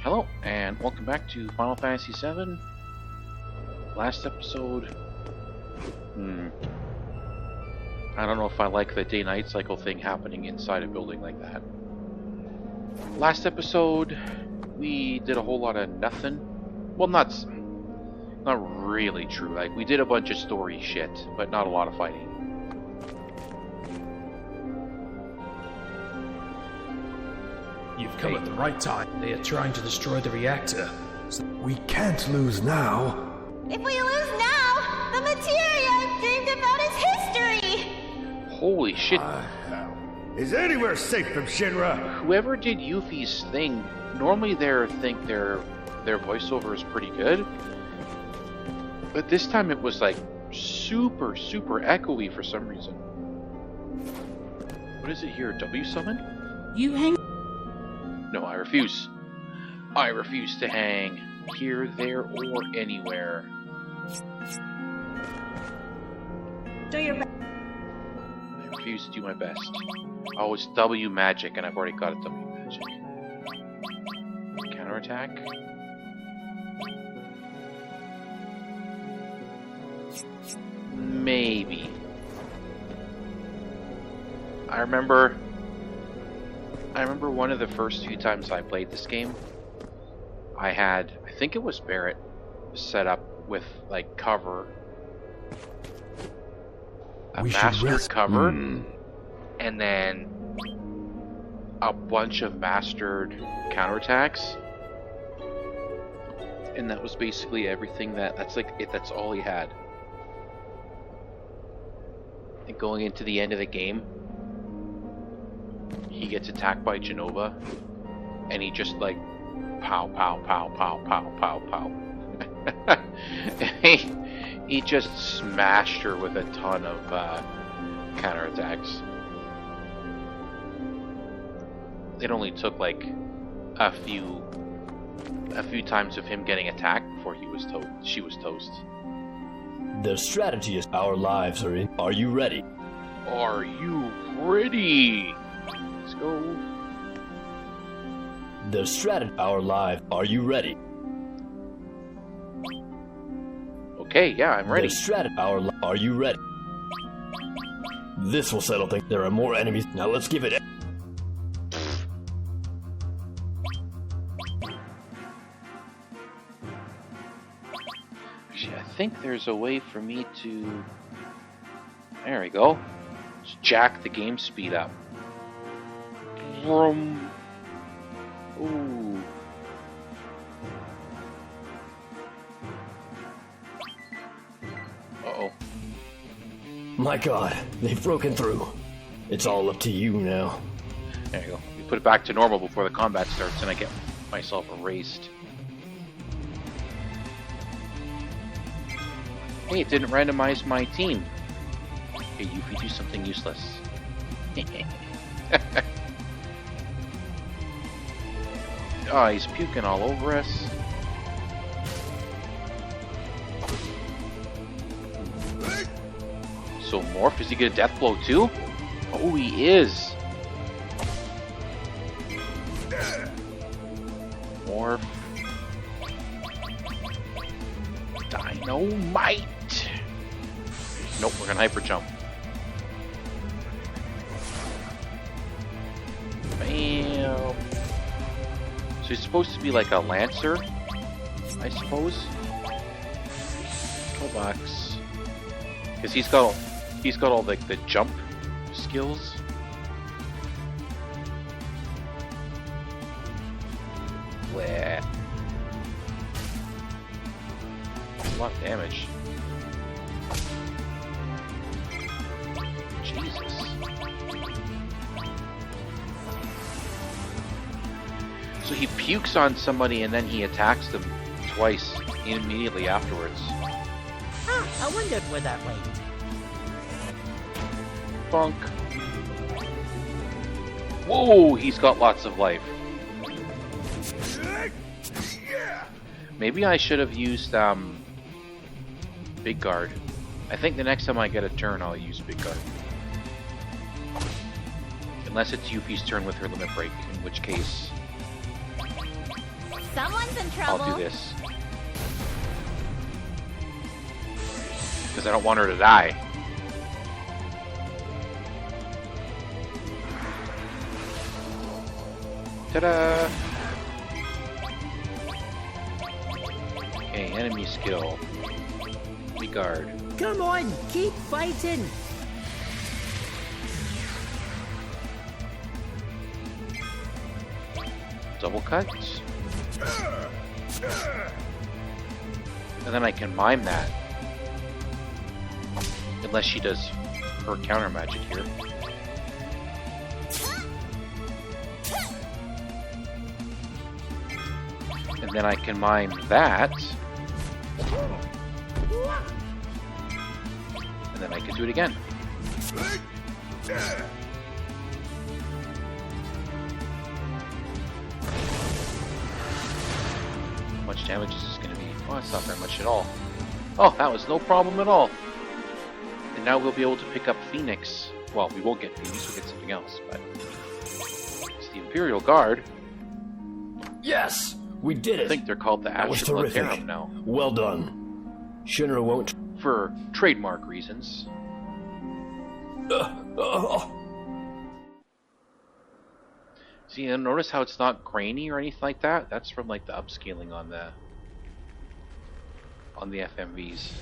Hello, and welcome back to Final Fantasy VII. Last episode... I don't know if I like the day-night cycle thing happening inside a building like that. Last episode, we did a whole lot of nothing. Well, not really true. Like, we did a bunch of story shit, but not a lot of fighting. You've come at the right time. They are trying to destroy the reactor. We can't lose now. If we lose now, the materia I've dreamed about is history! Holy shit. Hell. Is anywhere safe from Shinra? Whoever did Yuffie's thing, normally their voiceover is pretty good. But this time it was like super echoey for some reason. What is it here? W summon? You hang. No, I refuse. I refuse to hang here, there, or anywhere. Do your best. I refuse to do my best. Oh, it's W magic, and I've already got a W magic. Counterattack. Maybe. I remember one of the first few times I played this game, I think it was Barrett, set up with, like, cover. A mastered cover, and then a bunch of mastered counterattacks. And that was basically everything that's all he had. And going into the end of the game, he gets attacked by Genova, and he just like pow pow pow pow pow pow pow. he just smashed her with a ton of counterattacks. It only took like a few times of him getting attacked before she was toast. The strategy is our lives are in. Are you ready? Are you ready? Let's go. The strategy our lives. Are you ready? Okay, yeah, I'm ready. The strategy are you ready? This will settle things. There are more enemies. Now let's give it. Actually, I think there's a way for me to... There we go. Just jack the game speed up. Vroom. Ooh. Uh-oh. My God, they've broken through. It's all up to you now. There you go. You put it back to normal before the combat starts and I get myself erased. Hey, it didn't randomize my team. Hey, Yuffie, do something useless. Oh, he's puking all over us. So Morph, is he gonna death blow too? Oh, he is. Morph. Dynamite. Nope, we're gonna hyper jump. Bam. So he's supposed to be like a lancer, I suppose. $12. Because he's got all like the jump skills. Bleh. A lot of damage. Jesus. So he pukes on somebody and then he attacks them twice immediately afterwards. I wondered where that went. Funk. Whoa, he's got lots of life. Maybe I should have used Big Guard. I think the next time I get a turn, I'll use Big Guard. Unless it's Yuffie's turn with her limit break, in which case... Someone's in trouble. I'll do this. Because I don't want her to die. Ta-da! Okay, enemy skill. Regard. Come on, keep fighting. Double cuts. And then I can mime that. Unless she does her counter magic here. And then I can mime that. And then I can do it again. How much damage is this going to be? Oh, it's not very much at all. Oh, that was no problem at all. And now we'll be able to pick up Phoenix. Well, we won't get Phoenix, we'll get something else, but... It's the Imperial Guard. Yes! We did it! I think they're called the That was Astral terrific. Laterum now. Well done. Shinra won't... For trademark reasons. See, and notice how it's not grainy or anything like that? That's from like the upscaling on the FMVs.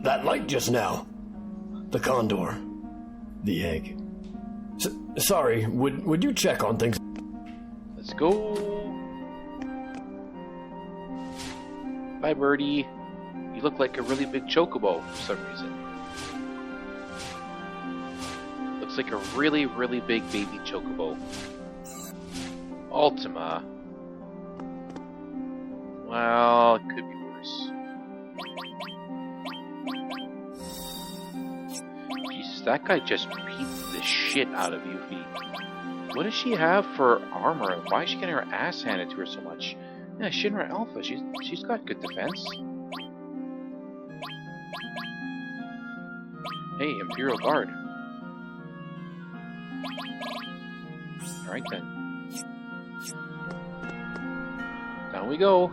That light just now. The Condor. The egg. Sorry, would you check on things? Let's go. Bye, birdie. You look like a really big chocobo for some reason. Looks like a really, really big baby chocobo. Ultima. Well, it could be worse. Jesus, that guy just beat the shit out of Yuffie. What does she have for armor? Why is she getting her ass handed to her so much? Yeah, Shinra Alpha, she's got good defense. Hey, Imperial Guard. Alright then. Down we go.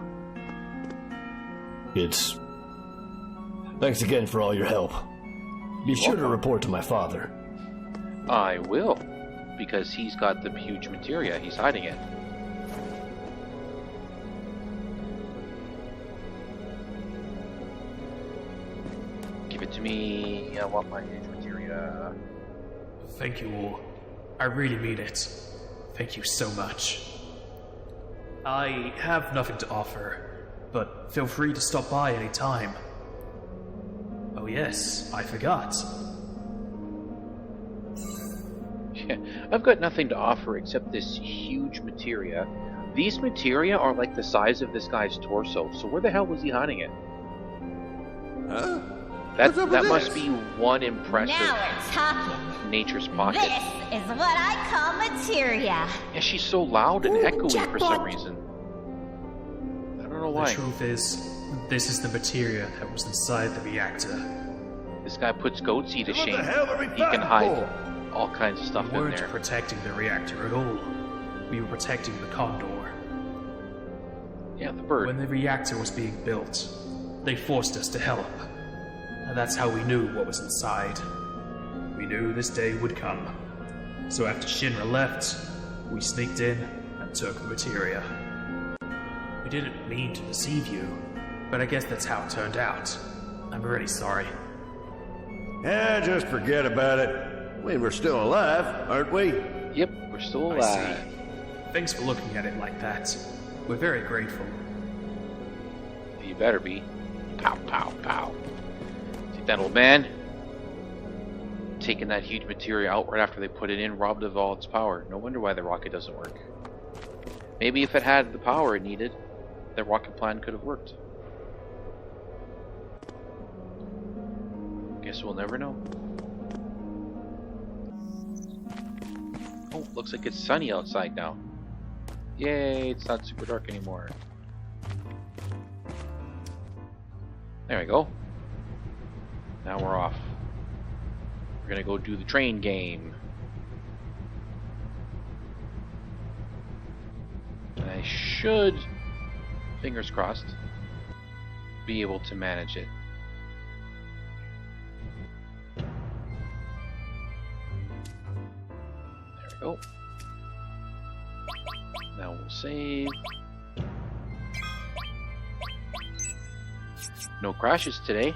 Thanks again for all your help. Be sure to report to my father. I will, because he's got the huge materia. He's hiding it. Give it to me. I want my huge materia. Thank you all. I really mean it. Thank you so much. I have nothing to offer, but feel free to stop by any time. Oh yes, I forgot. Yeah, I've got nothing to offer except this huge materia. These materia are like the size of this guy's torso, so where the hell was he hiding it? Huh? That must be one impressive Now we're talking. nature's pocket. This is what I call materia. Yeah, she's so loud and echoey for some reason. I don't know why. The truth is, this is the materia that was inside the reactor. This guy puts Goatsy to What shame. the hell are we He can fighting hide for? all kinds of stuff We in weren't there. protecting the reactor at all. We were protecting the Condor. Yeah, the bird. When the reactor was being built, they forced us to help. And that's how we knew what was inside. We knew this day would come. So after Shinra left, we sneaked in and took the materia. We didn't mean to deceive you, but I guess that's how it turned out. I'm really sorry. Yeah, just forget about it. I mean, we're still alive, aren't we? Yep, we're still I alive. see. Thanks for looking at it like that. We're very grateful. You better be. Pow, pow, pow. See that old man? Taking that huge materia out right after they put it in, robbed of all its power. No wonder why the rocket doesn't work. Maybe if it had the power it needed, the rocket plan could have worked. Guess we'll never know. Oh, looks like it's sunny outside now. Yay, it's not super dark anymore. There we go. Now we're off. We're gonna go do the train game. And I should, fingers crossed, be able to manage it. There we go. Now we'll save. No crashes today,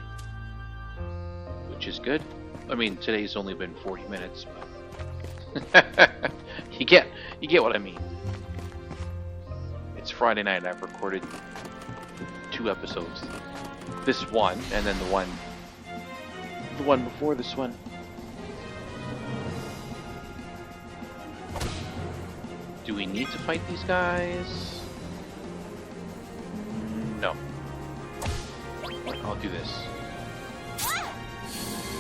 which is good. I mean, today's only been 40 minutes, but you get what I mean. It's Friday night. I've recorded 2 episodes. This one, and then the one before this one. Do we need to fight these guys? No. I'll do this.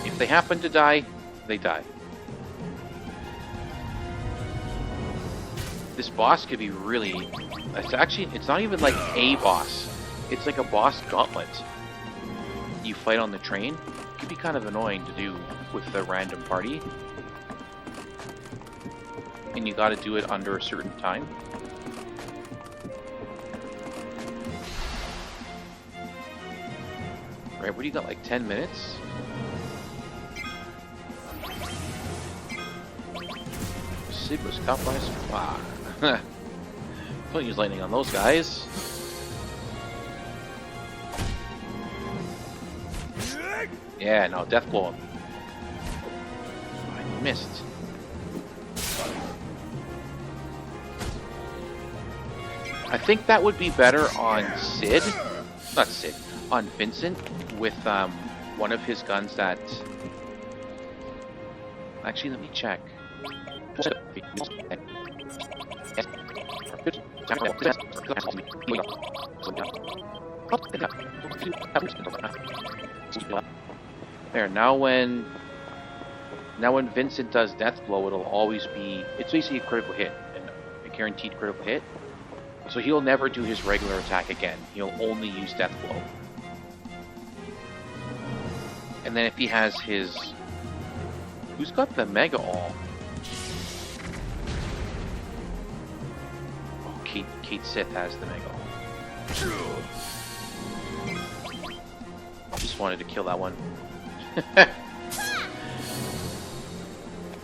If they happen to die, they die. This boss could be really... It's not even like a boss. It's like a boss gauntlet. You fight on the train. It could be kind of annoying to do with the random party. And you gotta do it under a certain time. Right, what do you got, like 10 minutes? Sid was caught by a don't use lightning on those guys. Yeah, no, death blow him. I missed. I think that would be better on Sid. Not Sid. On Vincent with one of his guns that... Actually, let me check. There, now when Vincent does Death Blow, it'll always be... It's basically a critical hit, a guaranteed critical hit. So he'll never do his regular attack again. He'll only use Death Blow. And then if he has his... Who's got the Mega All? Oh, Kate Sith has the Mega All. Just wanted to kill that one.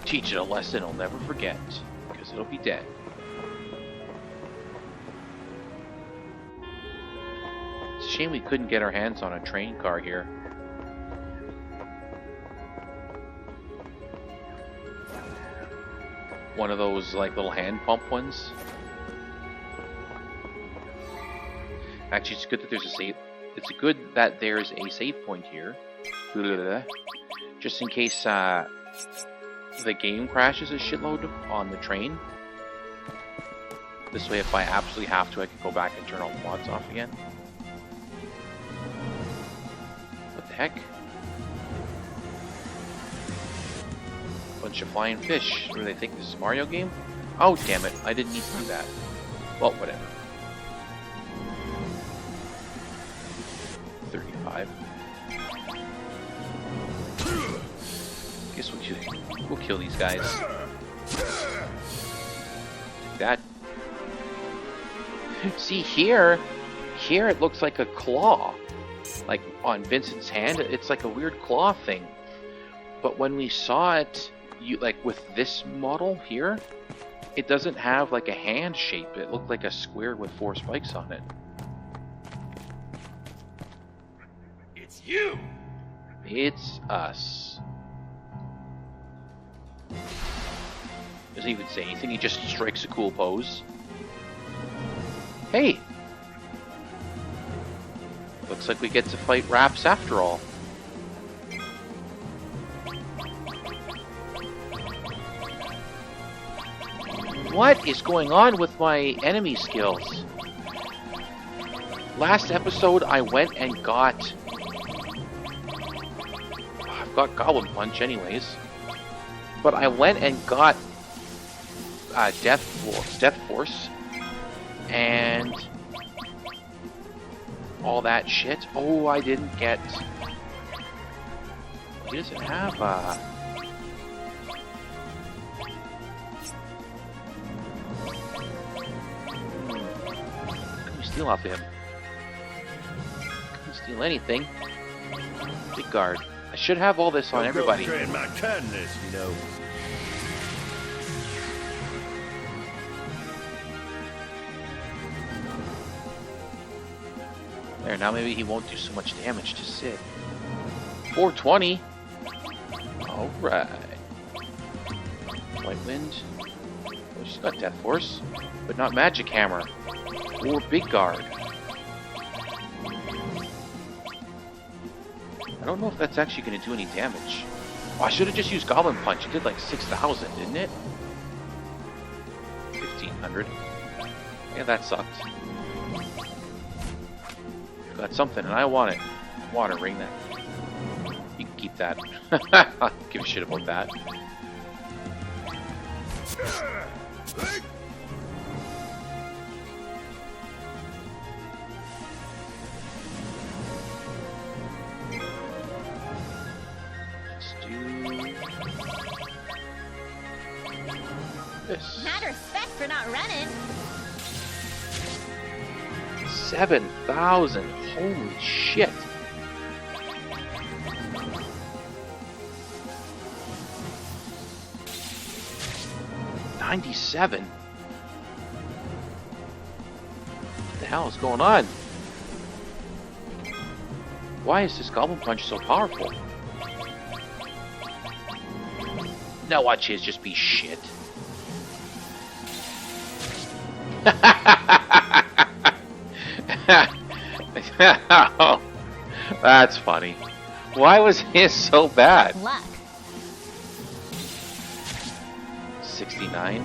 Teach it a lesson it'll never forget, because it'll be dead. It's a shame we couldn't get our hands on a train car here. One of those like little hand pump ones. Actually, it's good that there's a save. It's good that there's a save point here, just in case the game crashes a shitload on the train. This way, if I absolutely have to, I can go back and turn all the mods off again. What the heck? Bunch of flying fish. Do they think this is a Mario game? Oh, damn it. I didn't need to do that. Well, whatever. 35. Guess we'll kill these guys. Take that. See, here it looks like a claw. Like on Vincent's hand, it's like a weird claw thing. But when we saw it, like with this model here, it doesn't have like a hand shape. It looked like a square with 4 spikes on it. It's you! It's us. Doesn't even say anything, he just strikes a cool pose. Hey! Looks like we get to fight Raps after all. What is going on with my enemy skills? Last episode I went and got... I've got Goblin Punch anyways. But I went and got Death Force. and all that shit. Oh, I didn't get... He doesn't have Can we steal off him? Can we steal anything? Big guard. I should have all this on everybody. Drain my kindness, you know. There, now maybe he won't do so much damage to Sid. 420. Alright. White Wind. Oh, she's got Death Force, but not Magic Hammer. Or Big Guard. I don't know if that's actually going to do any damage. Oh, I should have just used Goblin Punch. It did like 6,000, didn't it? 1,500. Yeah, that sucked. Got something, and I want it. Water Ring that. You can keep that. I don't give a shit about that. Let's do this. Mad respect for not running. 7,000. Holy shit. $97. What the hell is going on? Why is this Goblin Punch so powerful? Now watch his just be shit. Oh, that's funny. Why was his so bad? Luck. 69.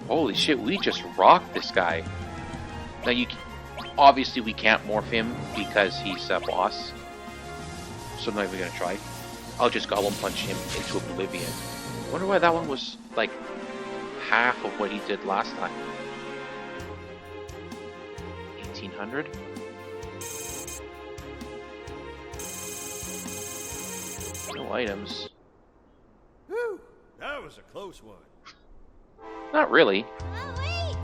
Holy shit, we just rocked this guy. Now obviously we can't morph him because he's a boss. So I'm not even gonna try. I'll just Goblin Punch him into oblivion. I wonder why that one was like half of what he did last time. 1800. No items. Whew, that was a close one. Not really. Oh, wait!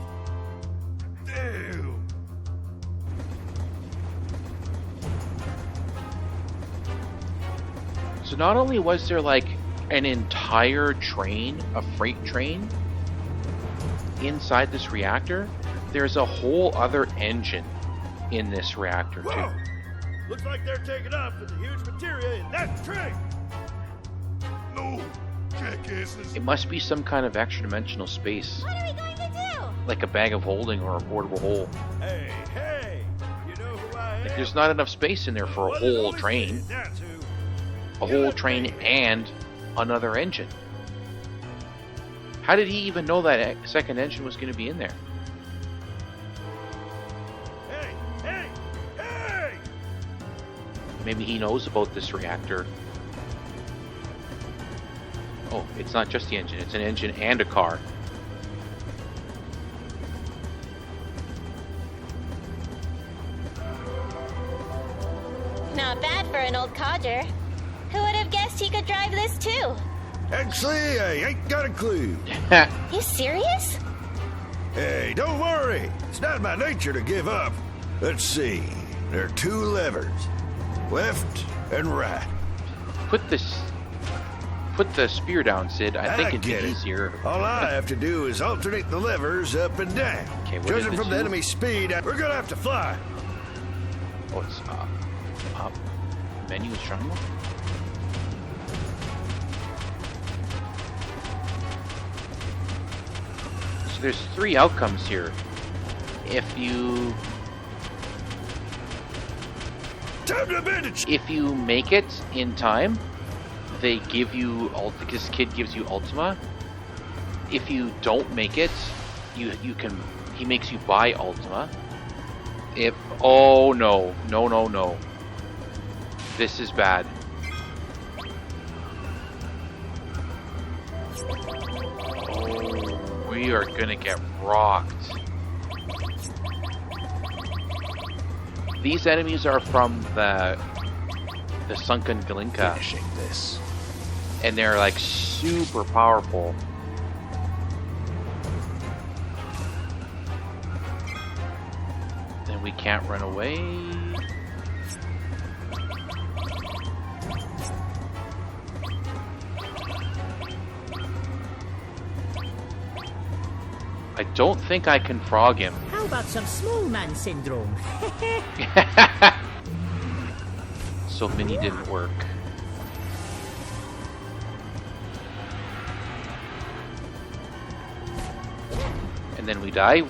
Damn. So not only was there like an entire train, a freight train, inside this reactor, there's a whole other engine in this reactor too. Whoa. Looks like they're taking off with the huge materia in that train. No, jackasses. It must be some kind of extra dimensional space, What are we going to do? like a bag of holding or a portable hole. Hey, hey, you know who I am? Like there's not enough space in there for a whole train. A whole train and another engine. How did he even know that second engine was going to be in there? Hey, hey, hey! Maybe he knows about this reactor. Oh, it's not just the engine, it's an engine and a car. Not bad for an old codger. Who would have guessed he could drive this too? Actually, I ain't got a clue. You serious? Hey, don't worry. It's not my nature to give up. Let's see. There are two levers. Left and right. Put the spear down, Sid. I think it'd be get it. easier. All I have to do is alternate the levers up and down. Okay, what Judging is the from the two? enemy speed, we're gonna have to fly. Oh, it's up. Menu is triangle. So there's 3 outcomes here. If you Time to bandage. if you make it in time, they give you this kid gives you Ultima. If you don't make it, he makes you buy Ultima. Oh no. This is bad. Oh we are gonna get rocked. These enemies are from the Sunken Glinka. Finishing this. And they're like super powerful. Then we can't run away. I don't think I can frog him. How about some small man syndrome? So mini didn't work. And then we die.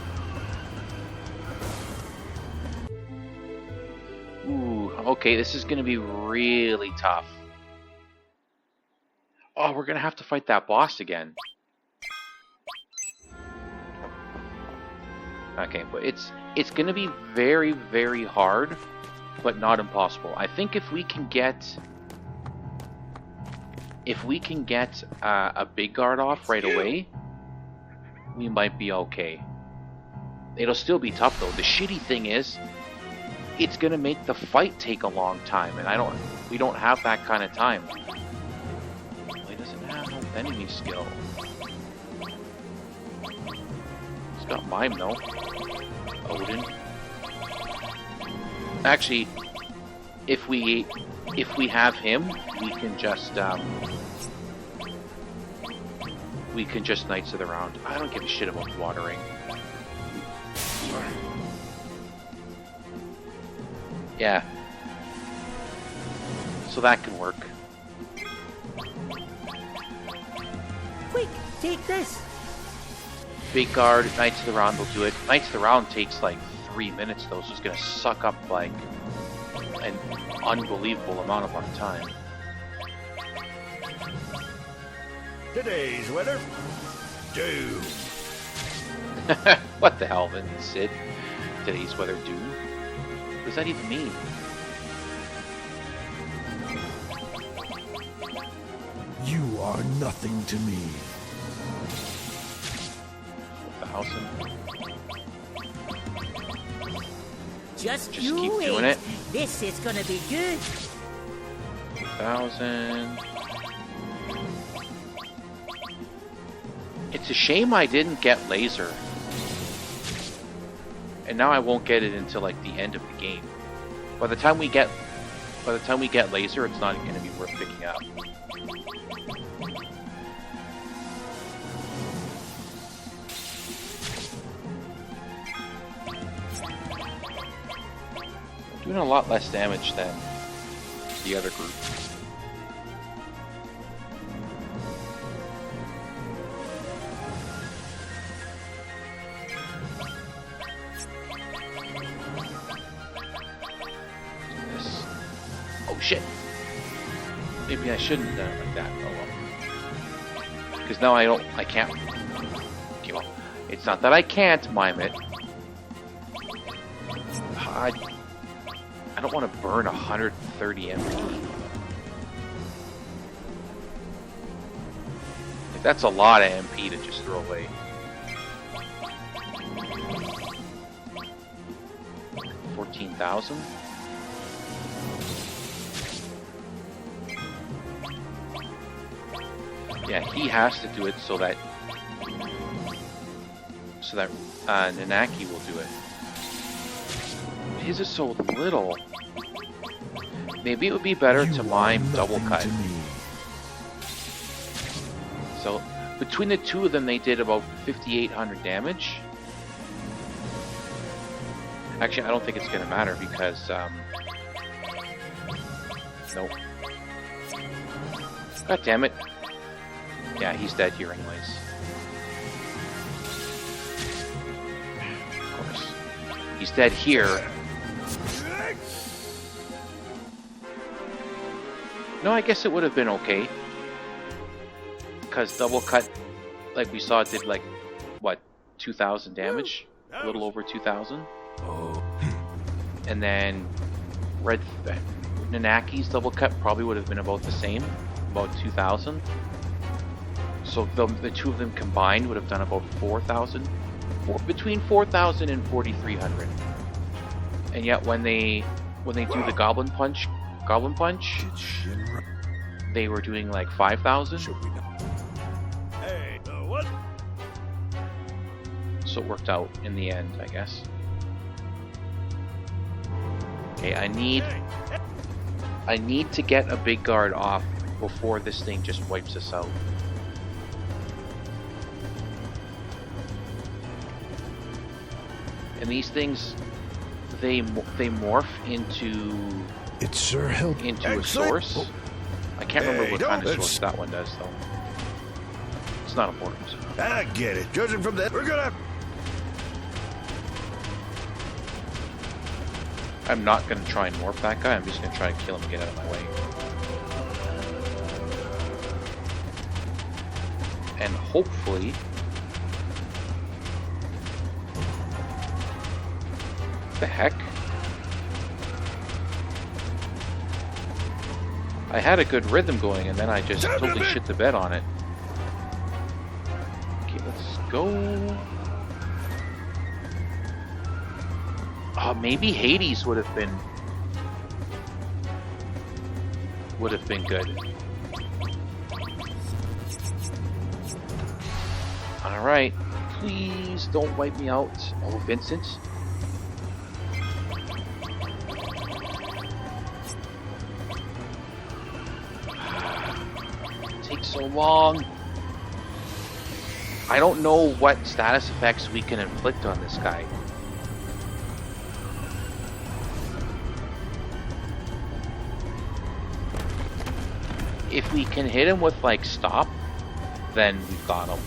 Ooh, okay, this is gonna be really tough. Oh, we're gonna have to fight that boss again. Okay, but it's gonna be very, very hard, but not impossible. I think if we can get a big guard off right away, we might be okay. It'll still be tough though. The shitty thing is, it's gonna make the fight take a long time, and we don't have that kind of time. He doesn't have no enemy skill. He's got mime though. Odin. Actually, if we have him, we can just Knights of the Round. I don't give a shit about watering. Yeah. So that can work. Quick, take this. Big guard, Knights of the Round will do it. Knights of the Round takes like 3 minutes though, so it's gonna suck up like an unbelievable amount of our time. Today's weather, doom. What the hell, then, Sid? Today's weather doom? What does that even mean? You are nothing to me. 1,000. Just Just you keep wait. doing it. This is gonna be good. 1,000. It's a shame I didn't get laser. And now I won't get it until like the end of the game. By the time we get laser, it's not going to be worth picking up. Doing a lot less damage than the other group. Shit. Maybe I shouldn't have done it like that. Oh well. Because now I can't. Okay, well, it's not that I can't mime it. I don't want to burn 130 MP. Like, that's a lot of MP to just throw away. $14,000. Yeah, he has to do it so that Nanaki will do it. His is so little. Maybe it would be better to mime double cut. So between the two of them, they did about 5,800 damage. Actually, I don't think it's going to matter because nope. God damn it. Yeah, he's dead here anyways. Of course. He's dead here. No, I guess it would have been okay. Because double cut, like we saw, did like, what, 2,000 damage? A little over 2,000. And then Nanaki's double cut probably would have been about the same. About 2,000. So the two of them combined would have done about 4,000, between 4,000 and 4,300. And yet when they do the Goblin Punch, they were doing like 5,000. Hey, what? So it worked out in the end, I guess. Okay, I need to get a big guard off before this thing just wipes us out. And these things, they morph into It sure helped. into a source. I can't remember what kind of source that one does, though. It's not important. I get it. Judging from that, we're gonna... I'm not going to try and morph that guy. I'm just going to try and kill him and get out of my way. And hopefully... What the heck? I had a good rhythm going and then I just totally shit the bed on it. Okay, let's go... maybe Hades would have been good. Alright, please don't wipe me out. Oh, Vincent. It takes so long. I don't know what status effects we can inflict on this guy. If we can hit him with, like, stop, then we've got him.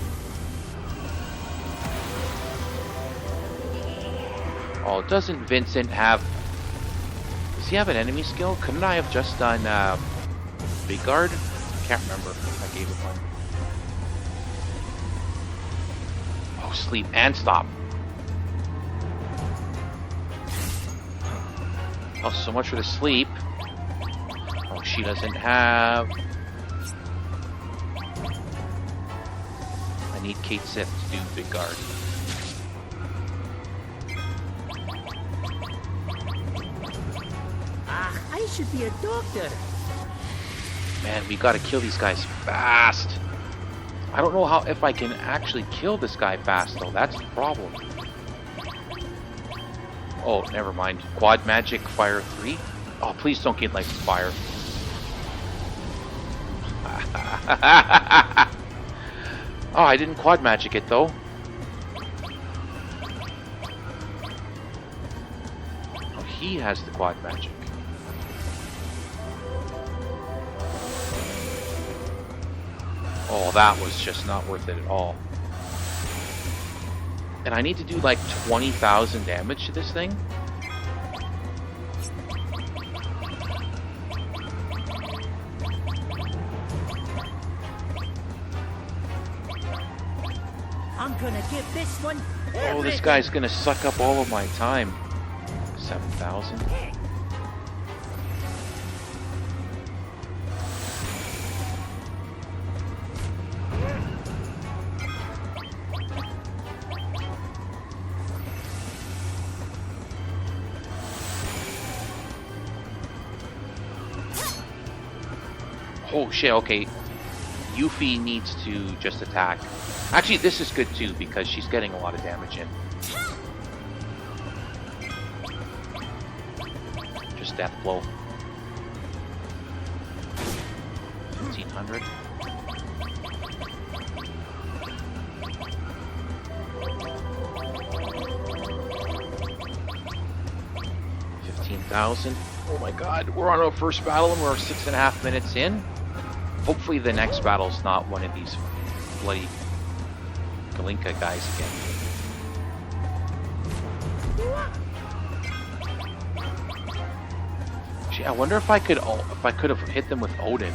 Oh, doesn't Vincent have... Does he have an enemy skill? Couldn't I have just done, Big Guard? Can't remember if I gave it one. Oh, sleep and stop. Oh, so much for the sleep. Oh, she doesn't have... I need Kate Sith to do Big Guard. I should be a doctor. Man, we gotta kill these guys fast. I don't know if I can actually kill this guy fast though. That's the problem. Oh, never mind. Quad Magic Fire 3? Oh, please don't get like fire. Oh, I didn't Quad Magic it though. Oh, he has the Quad Magic. Oh, that was just not worth it at all. And I need to do like 20,000 damage to this thing? I'm gonna give this one everything. Oh, this guy's gonna suck up all of my time. 7,000. Oh shit, okay. Yuffie needs to just attack. Actually, this is good too, because she's getting a lot of damage in. Just death blow. 1,500. $15,000. Oh my god, we're on our first battle and we're 6.5 minutes in. Hopefully the next battle's not one of these bloody Galinka guys again. Gee, I wonder if I could have hit them with Odin.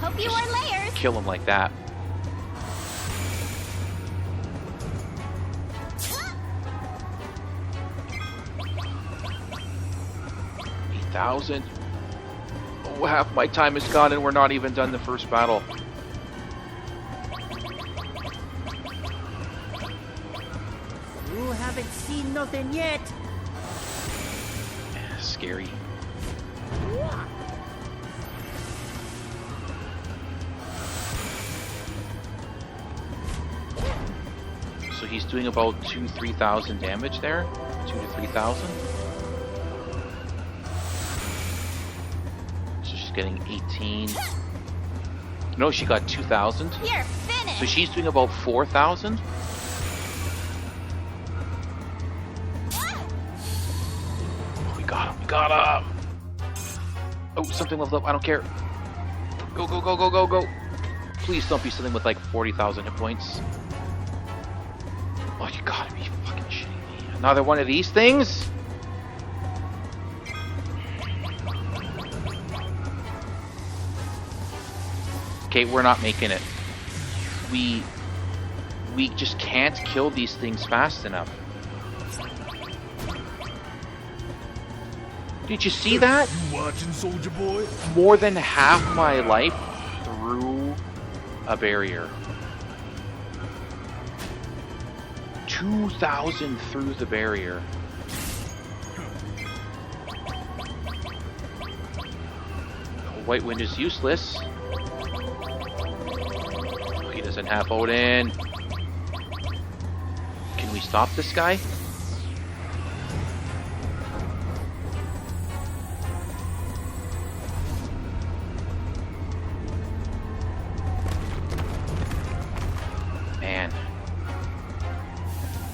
Hope you wore layers. Kill him like that. 8,000. No, half my time is gone and we're not even done the first battle. You haven't seen nothing yet. Scary. So he's doing about 2,000-3,000 damage there. 2,000 to 3,000. So she's getting 18. No, she got 2,000. You're finished. So she's doing about 4,000. We got him. We got him. Oh, something leveled up. I don't care. Go, go, go, go, go, go. Please don't be something with like 40,000 hit points. Oh, you gotta be fucking shitting me. Another one of these things? Okay, we're not making it. We just can't kill these things fast enough. Did you see that? You watching, soldier boy? More than half my life through a barrier. 2,000 through the barrier. White Wind is useless. He doesn't have Odin. Can we stop this guy? Man.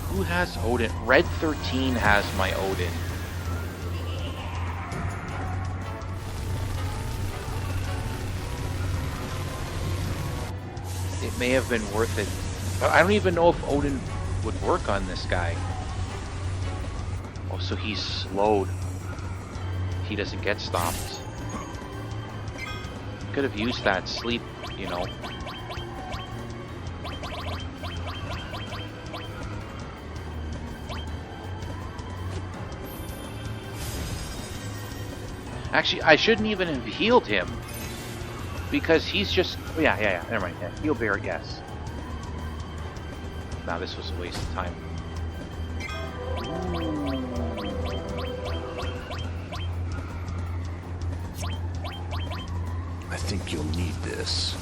Who has Odin? Red 13 has my Odin. It may have been worth it. But I don't even know if Odin would work on this guy. Oh, so he's slowed. He doesn't get stopped. Could have used that sleep, you know. Actually, I shouldn't even have healed him. Because he's just... Oh, yeah. Never mind. Yeah. Heal bear, yes. Now this was a waste of time. I think you'll need this.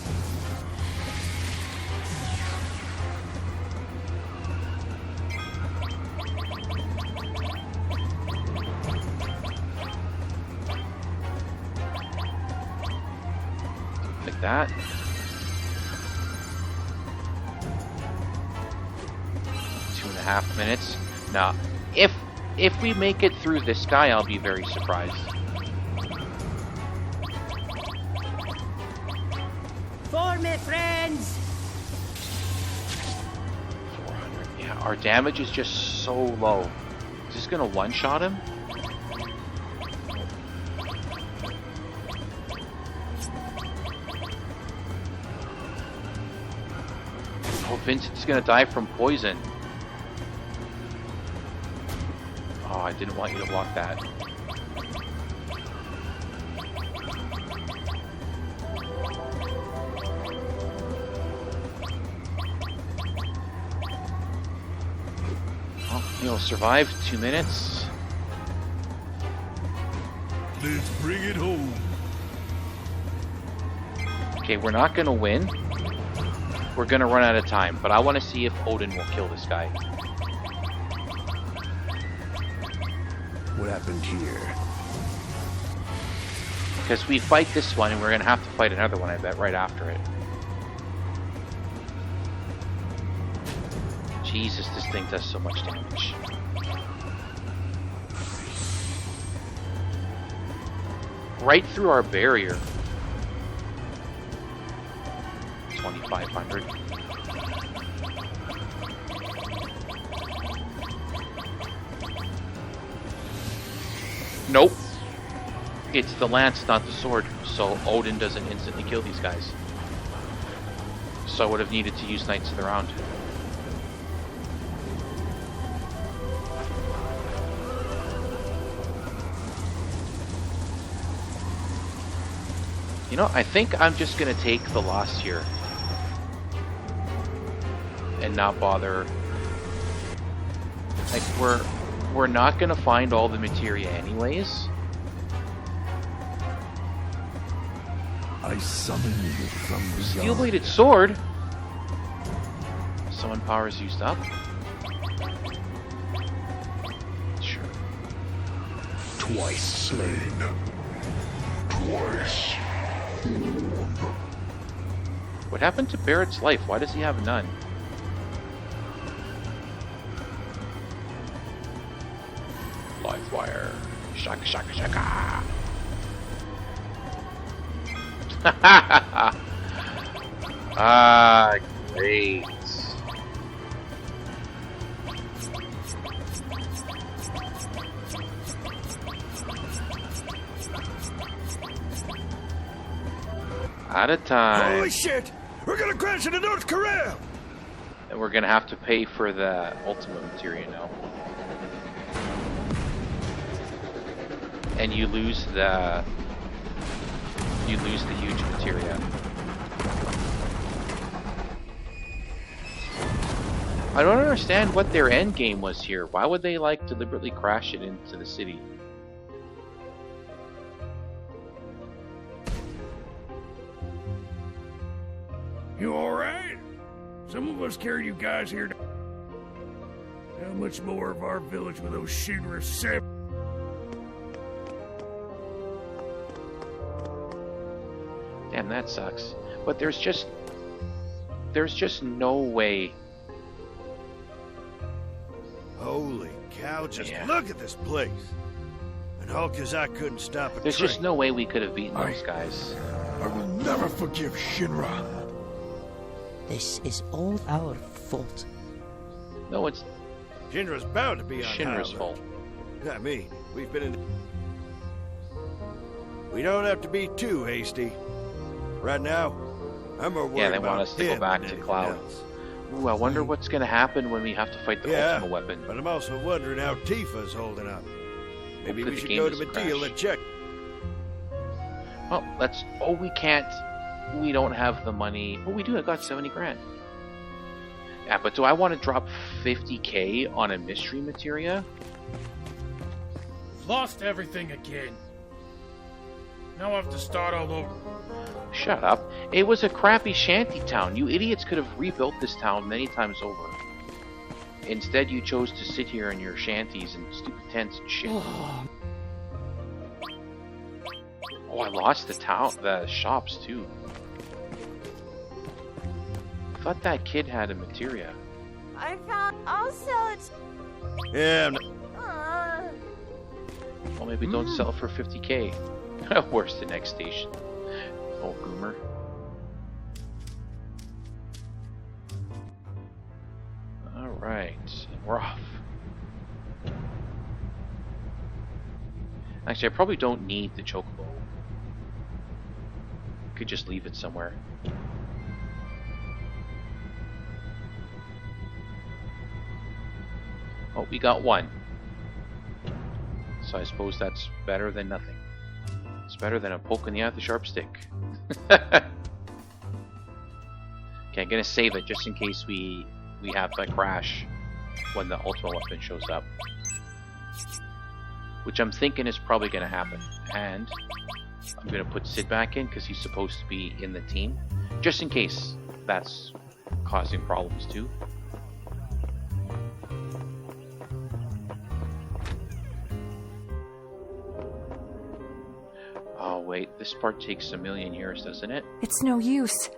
Like that. Two and a half minutes. Now, if we make it through this guy, I'll be very surprised. For me, friends. 400. Yeah, our damage is just so low. Is this gonna one-shot him? Oh, Vincent's gonna die from poison. Oh, I didn't want you to block that. Well, he'll survive 2 minutes. Let's bring it home. Okay, we're not gonna win. We're gonna run out of time, but I want to see if Odin will kill this guy. What happened here? Because we fight this one, and we're gonna have to fight another one, I bet, right after it. Jesus, this thing does so much damage. Right through our barrier. 2,500. Nope. It's the lance, not the sword, so Odin doesn't instantly kill these guys. So I would have needed to use Knights of the Round. You know, I think I'm just gonna take the loss here. And not bother. Like, we're not gonna find all the materia anyways. I summon you from beyond. Steel-bladed sword? Summon power is used up? Sure. Twice slain. Twice. What happened to Barrett's life? Why does he have none? Live wire. Shaka shaka shaka. Ah, great. Out of time. Holy shit! We're gonna crash into North Corel! And we're gonna have to pay for the ultimate materia now. And you lose the huge materia. I don't understand what their end game was here. Why would they like deliberately crash it into the city? You alright? Some of us carried you guys here. How much more of our village with those Shinra sap? Damn, that sucks. But there's just no way. Holy cow, just Yeah. look at this place. And all 'cause I couldn't stop a There's train. just no way we could have beaten those guys. I will never forgive Shinra. This is all our fault. No, it's Shinra's bound to be on Shinra's high fault. alert. I mean, we've been in... We don't have to be too hasty. Right now, I'm more worried Yeah, they about want us to go him back than to anything Cloud. else. Ooh, I wonder what's gonna happen when we have to fight the Yeah, ultimate weapon. but I'm also wondering how Tifa's holding up. Maybe Hopefully we the should game go to doesn't Medeal crash. and check. Oh, let's. Oh, we can't. We don't have the money. Oh, we do. I got 70 grand. Yeah, but do I want to drop 50k on a mystery materia? Lost everything again. Now I have to start all over. Shut up. It was a crappy shanty town. You idiots could have rebuilt this town many times over. Instead, you chose to sit here in your shanties and stupid tents and shit. Oh, I lost the town, the shops too. I thought that kid had a materia. I found also it's. Yeah, I'm not... Well, maybe don't sell for 50k. Where's the next station? Oh, Goomer. Alright, we're off. Actually, I probably don't need the chocobo. Could just leave it somewhere. Oh, we got one. So I suppose that's better than nothing. It's better than a poke in the eye with a sharp stick. Okay, I'm gonna save it just in case we have to crash when the ultimate weapon shows up. Which I'm thinking is probably gonna happen. And I'm gonna put Sid back in because he's supposed to be in the team. Just in case that's causing problems too. Oh wait, this part takes a million years, doesn't it? It's no use.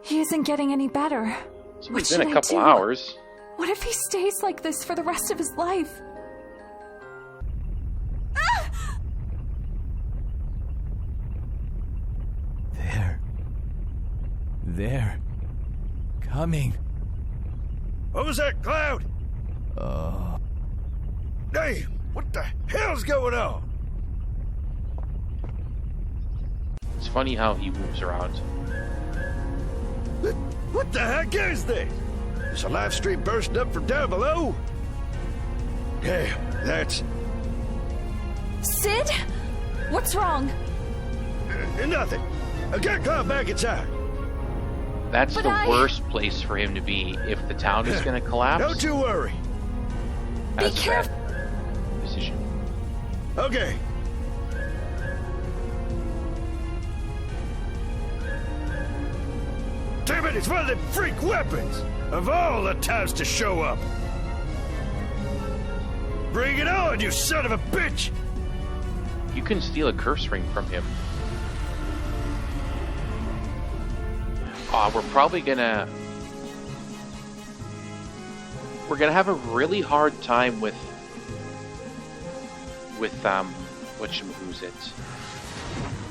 He isn't getting any better. It's What been should a I couple do? hours. What if he stays like this for the rest of his life? They're coming. What was that, Cloud? Damn, what the hell's going on? It's funny how he moves around. What the heck is this? Is a live stream bursting up from down below? Damn, that's... Sid? What's wrong? nothing. Get Cloud back inside. That's But the worst place for him to be if the town is going to collapse. Don't you worry. That's Be a careful. bad decision. Okay. Damn it, it's one of them freak weapons! Of all the times to show up! Bring it on, you son of a bitch! You can steal a curse ring from him. We're probably gonna... We're gonna have a really hard time with who's it?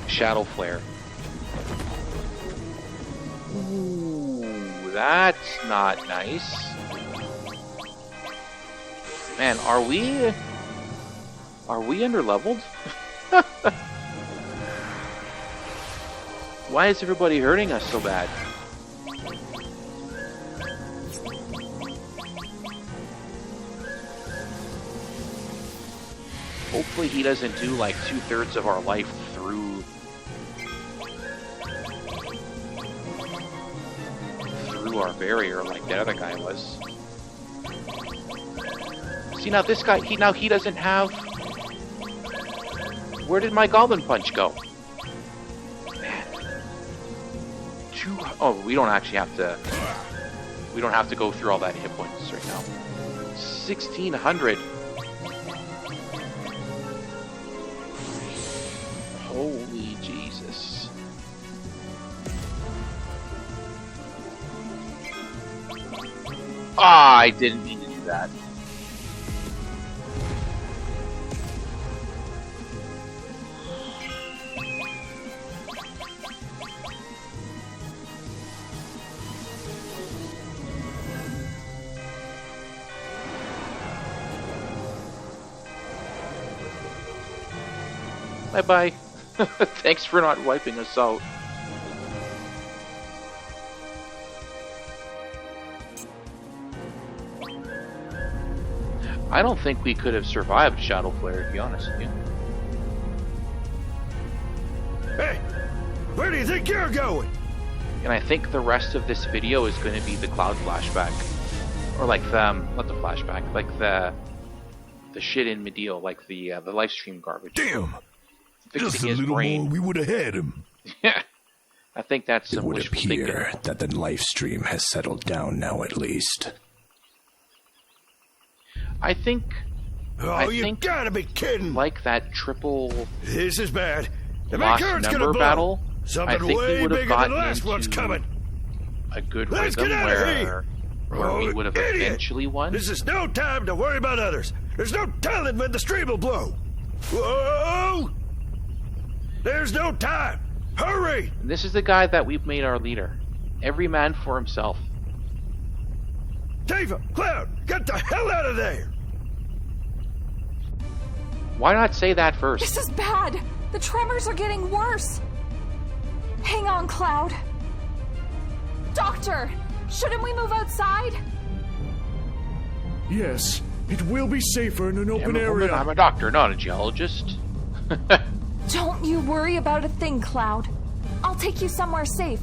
Shadow Flare. Ooh, that's not nice. Man, are we underleveled? Why is everybody hurting us so bad? Hopefully he doesn't do like 2/3 of our life through our barrier like the other guy was. See, now this guy, he doesn't have... Where did my Goblin Punch go? Man. Oh, we don't actually have to... We don't have to go through all that hit points right now. 1,600. Holy Jesus. Ah, I didn't mean to do that. Bye-bye. Thanks for not wiping us out. I don't think we could have survived Shadow Flare, to be honest with you. Hey, where do you think you're going? And I think the rest of this video is going to be the Cloud flashback. Or like the, not the flashback, like the shit in Medeal, like the livestream garbage. Damn! Fixing Just a his little brain. more, we would have had him. Yeah. I think that's It some would wishful appear thinking. that the livestream has settled down now at least. I think... Oh, you gotta be kidding! Like that triple... This is bad. The main lost current's number gonna blow. battle, Something I think way we would have bigger than gotten the last one's into coming. a good Let's rhythm get out of here. where we would have Idiot. eventually won. This is no time to worry about others. There's no telling when the stream will blow. Whoa! There's no time. Hurry! And this is the guy that we've made our leader. Every man for himself. Tifa, Cloud, get the hell out of there! Why not say that first? This is bad. The tremors are getting worse. Hang on, Cloud. Doctor, shouldn't we move outside? Yes, it will be safer in an open area. I'm a doctor, not a geologist. Don't you worry about a thing, Cloud. I'll take you somewhere safe.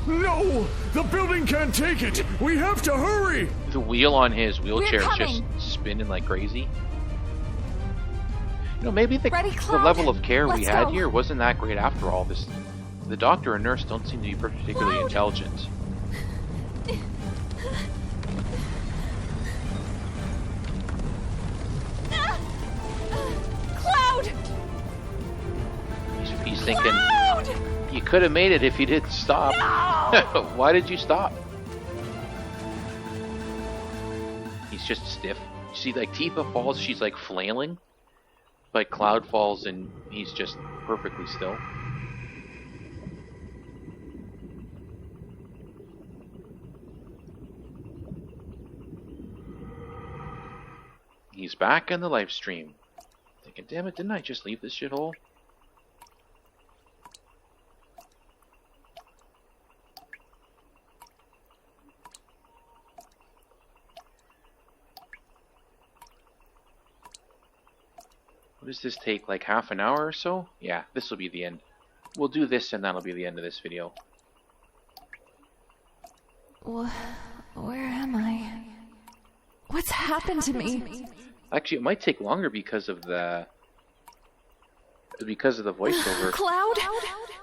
No! The building can't take it! We have to hurry! The wheel on his wheelchair is just coming. spinning like crazy. You know, maybe the Cloud? level of care we Let's had go. here wasn't that great after all. The doctor and nurse don't seem to be particularly Cloud. intelligent. Cloud! He's thinking, Cloud! you could have made it if you didn't stop. No! Why did you stop? He's just stiff. You see, like, Tifa falls, she's like flailing. But Cloud falls and he's just perfectly still. He's back in the live stream. Thinking, damn it, didn't I just leave this shithole? What does this take, like half an hour or so? Yeah, this will be the end. we'll do this and that'll be the end of this video. Where am I? What's happened to me? Actually, it might take longer because of the voiceover. Cloud?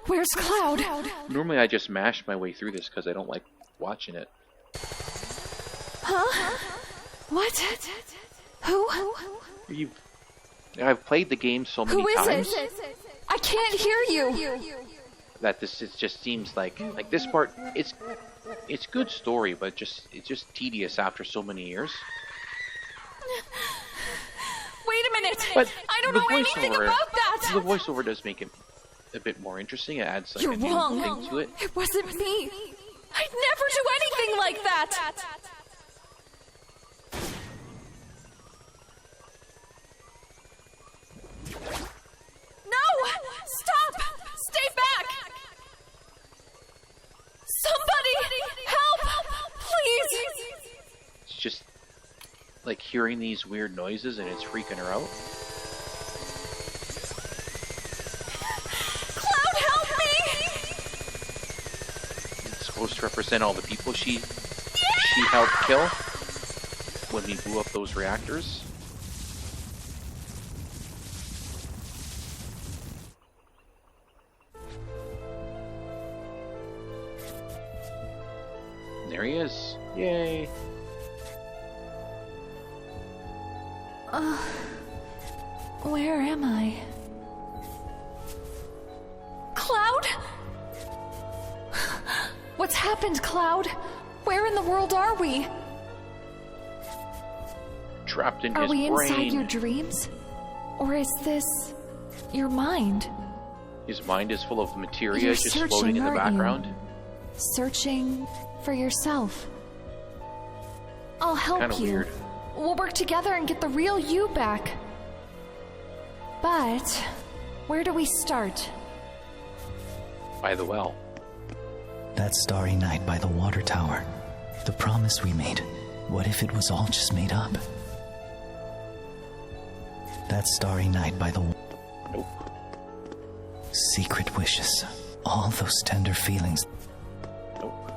Where's Cloud? Normally I just mash my way through this because I don't like watching it. Huh? What? Who? I've played the game so many times. Who is it? I can't hear you. That it just seems like this part. It's good story, but it's just tedious after so many years. Wait a minute! But I don't know anything about that! The voiceover does make it a bit more interesting. It adds like You're a new wrong. thing to it. It wasn't me. I'd never do anything like that! No! Stop! Stay back! Somebody! Help! Please! It's just like hearing these weird noises and it's freaking her out. Cloud, help me! It's supposed to represent all the people she helped kill when we blew up those reactors. There he is. Yay. Where am I? Cloud? What's happened, Cloud? Where in the world are we? Trapped in Are his we brain. inside your dreams? Or is this your mind? His mind is full of materia You're just searching, floating in the aren't you? background. Searching for yourself. I'll help Kinda you. weird. We'll work together and get the real you back. But where do we start? By the well. That starry night by the water tower. The promise we made. What if it was all just made up? That starry night by the... Nope. Secret wishes. All those tender feelings. Nope.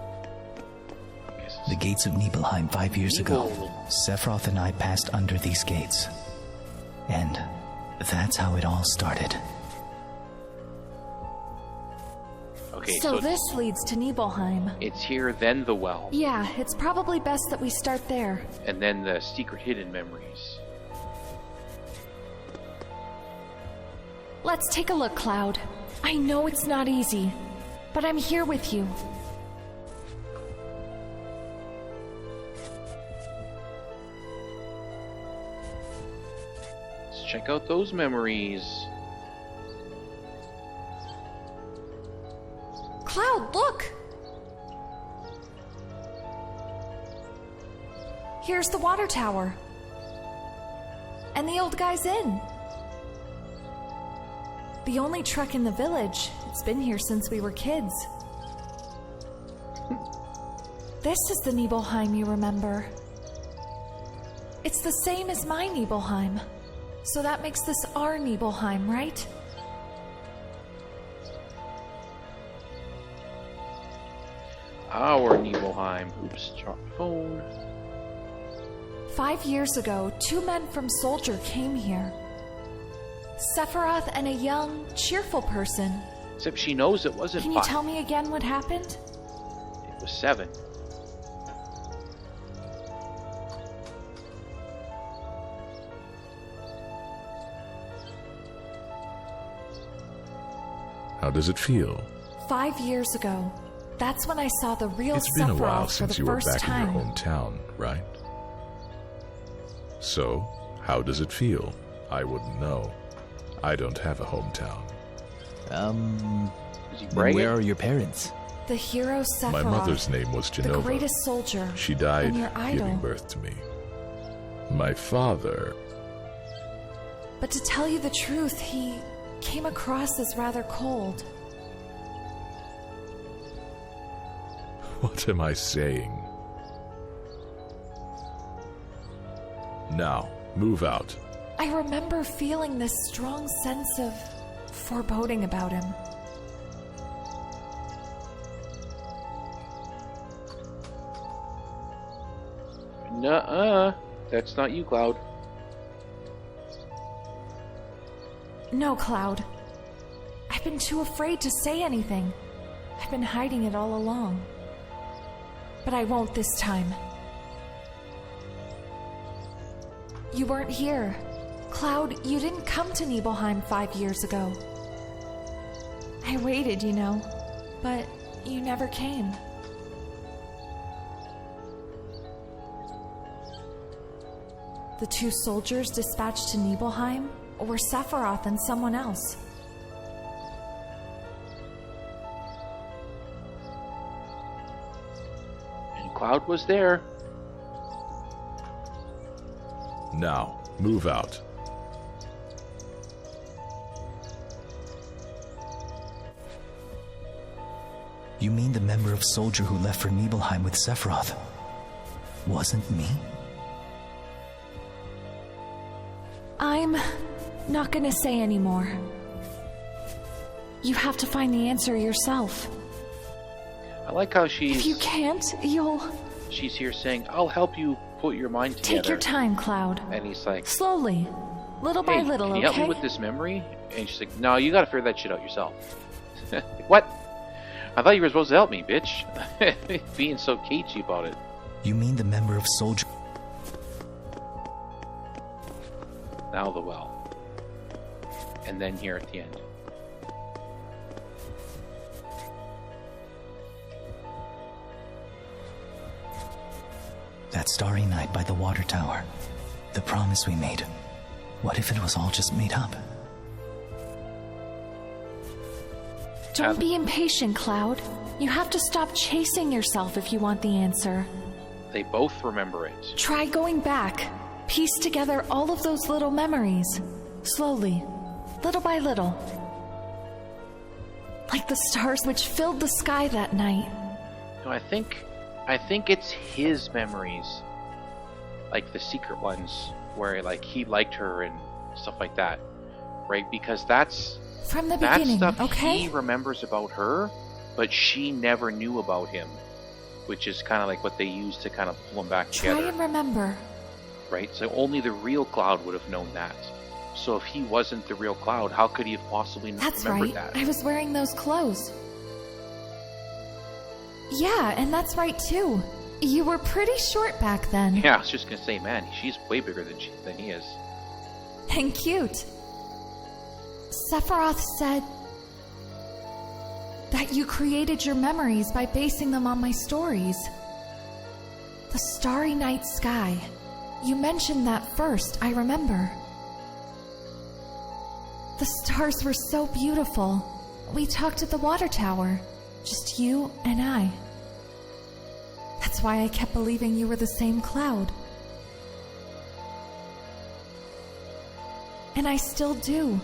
The gates of Nibelheim 5 years ago. Sephiroth and I passed under these gates. And that's how it all started. Okay, So this leads to Nibelheim. it's here, then the well, Yeah, it's probably best that we start there. and then the secret hidden memories. Let's take a look, Cloud. I know it's not easy, but I'm here with you. Let's check out those memories. Cloud, look! Here's the water tower. And the old guy's inn. The only truck in the village. It's been here since we were kids. This is the Nibelheim you remember. It's the same as my Nibelheim. So that makes this our Nibelheim, right? Our Nibelheim. Oops, dropped the phone. 5 years ago, 2 men from Soldier came here. Sephiroth and a young, cheerful person. Except she knows it wasn't Can you 5. tell me again what happened? It was 7. How does it feel? 5 years ago. That's when I saw the real It's been a while Sephiroth for since the you were first back time. in your hometown, right? So, how does it feel? I wouldn't know. I don't have a hometown. Is he Then bragging? where are your parents? The hero Sephiroth. My mother's name was the Genova. greatest soldier. She died and your idol. giving birth to me. My father... But to tell you the truth, he came across as rather cold. What am I saying? Now, move out. I remember feeling this strong sense of foreboding about him. Nuh-uh. That's not you, Cloud. No, Cloud. I've been too afraid to say anything. I've been hiding it all along. But I won't this time. You weren't here. Cloud, you didn't come to Nibelheim 5 years ago. I waited, you know, but you never came. The 2 soldiers dispatched to Nibelheim were Sephiroth and someone else. And Cloud was there. Now, move out. You mean the member of Soldier who left for Nibelheim with Sephiroth wasn't me? I'm not gonna say anymore. You have to find the answer yourself. I like how she's... If you can't, you'll... She's here saying, I'll help you put your mind together. Take your time, Cloud. And he's like... Slowly. Little by little, can okay? you help me with this memory? And she's like, no, you gotta figure that shit out yourself. What? I thought you were supposed to help me, bitch. Being so cagey about it. You mean the member of Soldier... Now the well. And then here at the end. That starry night by the water tower. The promise we made. What if it was all just made up? Don't be impatient, Cloud. You have to stop chasing yourself if you want the answer. They both remember it. Try going back. Piece together all of those little memories. Slowly. Little by little. Like the stars which filled the sky that night. No, I think it's his memories. Like the secret ones where like he liked her and stuff like that. Right? Because that's from the beginning, stuff okay? He remembers about her, but she never knew about him. Which is kind of like what they use to kind of pull him back together. Try and remember. Right? So only the real Cloud would have known that. So if he wasn't the real Cloud, how could he have possibly remembered that? I was wearing those clothes. Yeah, and that's right too. You were pretty short back then. Yeah, I was just gonna say, man, she's way bigger than he is. And cute. Sephiroth said that you created your memories by basing them on my stories. The starry night sky. You mentioned that first, I remember. The stars were so beautiful. We talked at the water tower. Just you and I. That's why I kept believing you were the same Cloud. And I still do.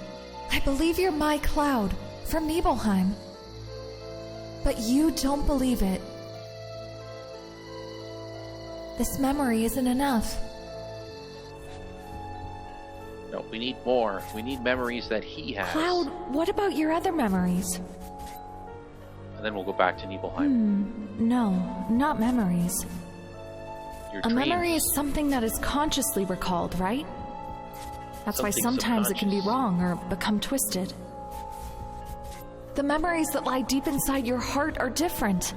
I believe you're my Cloud, from Nibelheim. But you don't believe it. This memory isn't enough. No, we need more. We need memories that he has. Cloud, what about your other memories? And then we'll go back to Nibelheim. No, not memories. Your A dreams. memory is something that is consciously recalled, right? That's why Something sometimes it can be subconscious. wrong or become twisted. The memories that lie deep inside your heart are different.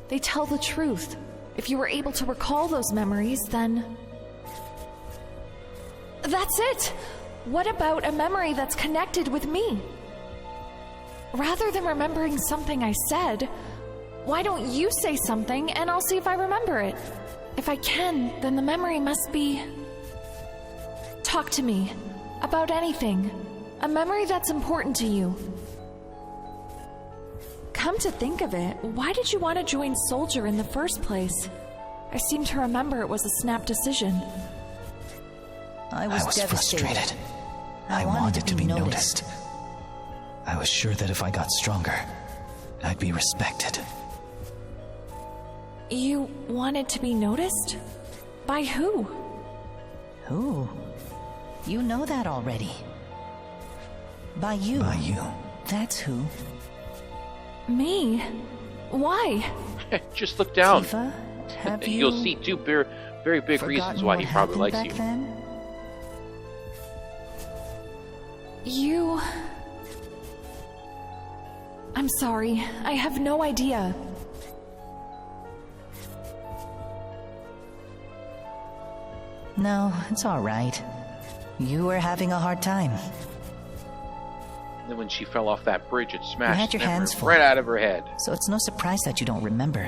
They tell the truth. If you were able to recall those memories, then... That's it! What about a memory that's connected with me? Rather than remembering something I said, why don't you say something and I'll see if I remember it? If I can, then the memory must be... Talk to me. About anything. A memory that's important to you. Come to think of it, why did you want to join Soldier in the first place? I seem to remember it was a snap decision. I was frustrated. I wanted to be noticed. I was sure that if I got stronger, I'd be respected. You wanted to be noticed? By who? Who? You know that already. By you. By you. That's who. Me? Why? Just look down. Tifa, have you... You'll see two very big reasons why he probably likes you. Then? I'm sorry. I have no idea. No, it's all right. You were having a hard time. Then when she fell off that bridge, it smashed You had your hands full. right out of her head. So it's no surprise that you don't remember.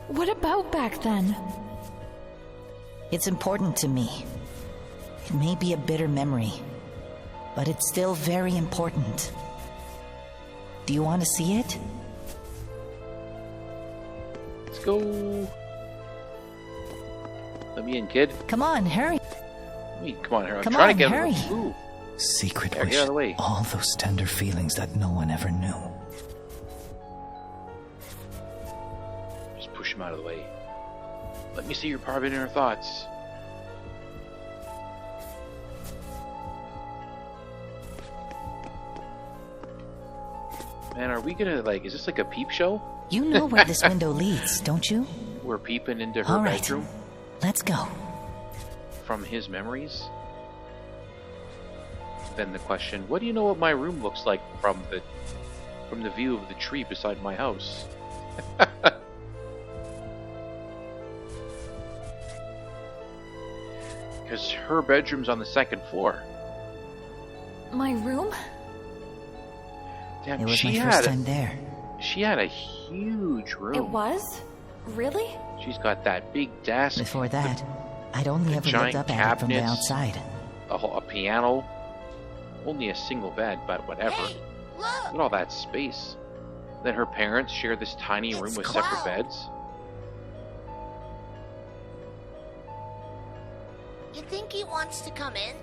What about back then? It's important to me. It may be a bitter memory, but it's still very important. Do you want to see it? Let's go. Let me in, kid. Come on, hurry. Come on, Harold. Come I'm trying on, to get hurry. him to move. Secret Yeah, wish. get out of the way. All those tender feelings that no one ever knew. Just push him out of the way. Let me see your private inner thoughts. Man, are we gonna, like, is this like a peep show? You know where this window leads, don't you? We're peeping into her All right. bedroom Let's go. from his memories? Then the question, what do you know what my room looks like from the view of the tree beside my house? Because her bedroom's on the second floor. My room? Damn, It was she my had first time there. She had a huge room. It was? Really? She's got that big desk. Before that, I'd only ever looked giant up at it from the cabinets. outside. A piano. Only a single bed, but whatever. Hey, Look look! at all that space. Then her parents share this tiny room with separate Cloud. beds. You think he wants to come in?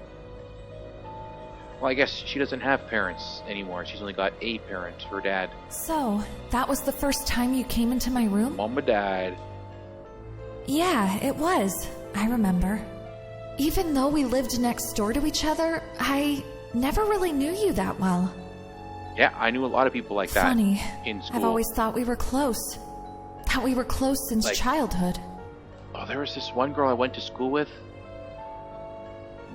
Well, I guess she doesn't have parents anymore. She's only got a parent, her dad. So, that was the first time you came into my room? Mama died. Yeah, it was. I remember. Even though we lived next door to each other, I never really knew you that well. Yeah, I knew a lot of people like that Funny. in school. I've always thought we were close. That we were close since Like- childhood. Oh, there was this one girl I went to school with.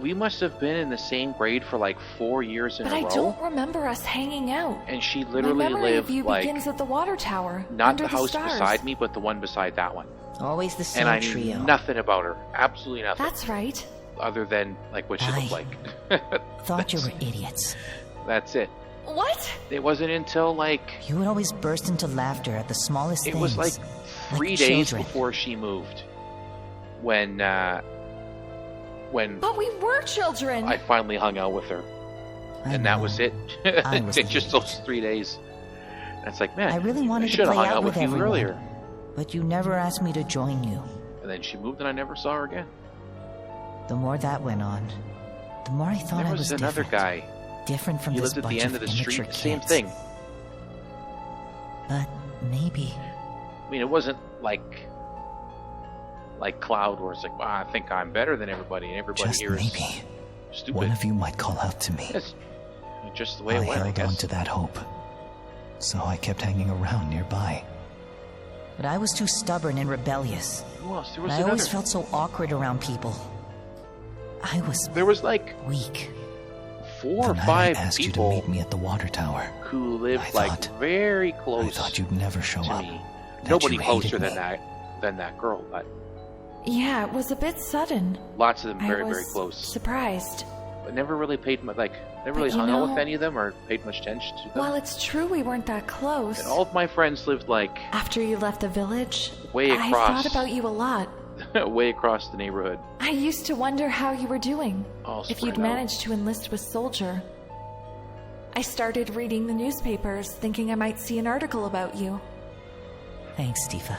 We must have been in the same grade for like 4 years in But a I row. don't remember us hanging out. And she My literally memory lived of you like begins at the water tower, not under the house stars. beside me, but the one beside that one. Always the same And I knew trio. nothing about her. Absolutely nothing. That's right. Other than like what she looked like. Thought you were idiots. That's it. What? It wasn't until like You would always burst into laughter at the smallest it things. was like 3 like days children. before she moved. When But we were children. I finally hung out with her. I And that know. was it. I was Just those 3 days. And it's like, man, I really wanted to should have play hung out out with with you everyone. earlier. But you never asked me to join you. And then she moved and I never saw her again. The more that went on, the more I thought There I was was another different. guy. Different from He this lived at bunch the end of of the immature street. Same kids. thing. But maybe I mean, it wasn't like Cloud, where it's like, wow, I think I'm better than everybody, and everybody Just here is maybe. stupid. One of you might call out to me. It's just the way I it went, I held on guess. to that hope. So I kept hanging around nearby. But I was too stubborn and rebellious. Who else? There And was I always another. felt so awkward around people. I was There was like weak. 4 The or night 5 I asked you to people meet me at the water tower. who lived I like thought- very I close thought you'd never show to up. me. that Nobody you closer hated than me. that girl, but Yeah, it was a bit sudden. lots of them very, I was very close. surprised. But never really paid much, like, never really But you hung out know- with any of them or paid much attention to them. While it's true we weren't that close, And all of my friends lived like after you left the village, way I across, thought about you a lot. way across the neighborhood. I used to wonder how you were doing, All if spread you'd out. managed to enlist with Soldier. I started reading the newspapers, thinking I might see an article about you. Thanks, Tifa.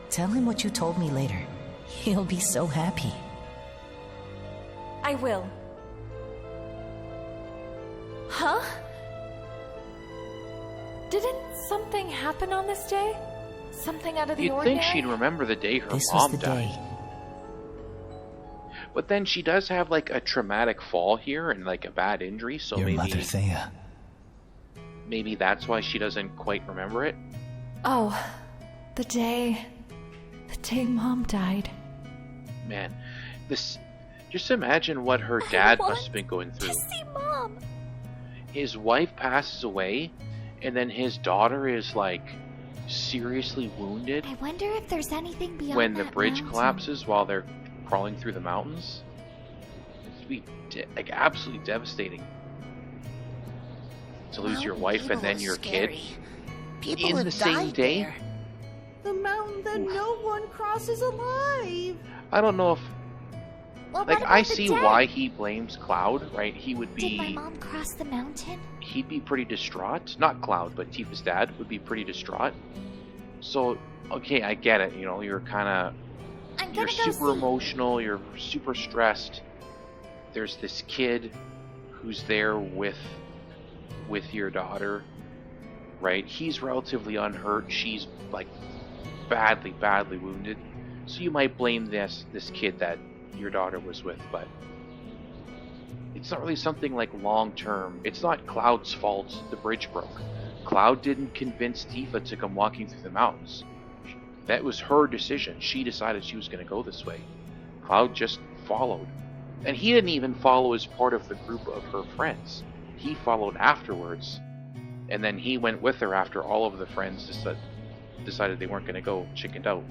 Tell him what you told me later. He'll be so happy. I will. Huh? Didn't something happen on this day? Something out of the You'd ordinary? think she'd remember the day her This was mom the died. day. But then she does have like a traumatic fall here and like a bad injury, so Your maybe mother, maybe that's why she doesn't quite remember it. Oh, The day Mom died. Man, this... Just imagine what her dad must have been going through. To see Mom. His wife passes away, and then his daughter is, like, seriously wounded. I wonder if there's anything beyond when the that bridge mountain. collapses while they're crawling through the mountains. It'd be like absolutely devastating to lose your wife and then your kid in the same day. There. The mountain that no one crosses alive. I don't know if, Well, like, what about I the see dead? why he blames Cloud, right? He would Did my be, mom cross the mountain? he'd be pretty distraught. Not Cloud, but Tifa's dad would be pretty distraught. So, okay, I get it. You know, you're kind of, you're super emotional. You're super stressed. There's this kid who's there with your daughter, right? He's relatively unhurt. She's like badly wounded. So you might blame this kid that your daughter was with, but it's not really something like long term. It's not Cloud's fault the bridge broke. Cloud didn't convince Tifa to come walking through the mountains. That was her decision. She decided she was going to go this way. Cloud just followed. And he didn't even follow as part of the group of her friends. He followed afterwards. And then he went with her after all of the friends decided they weren't going to go, chickened out.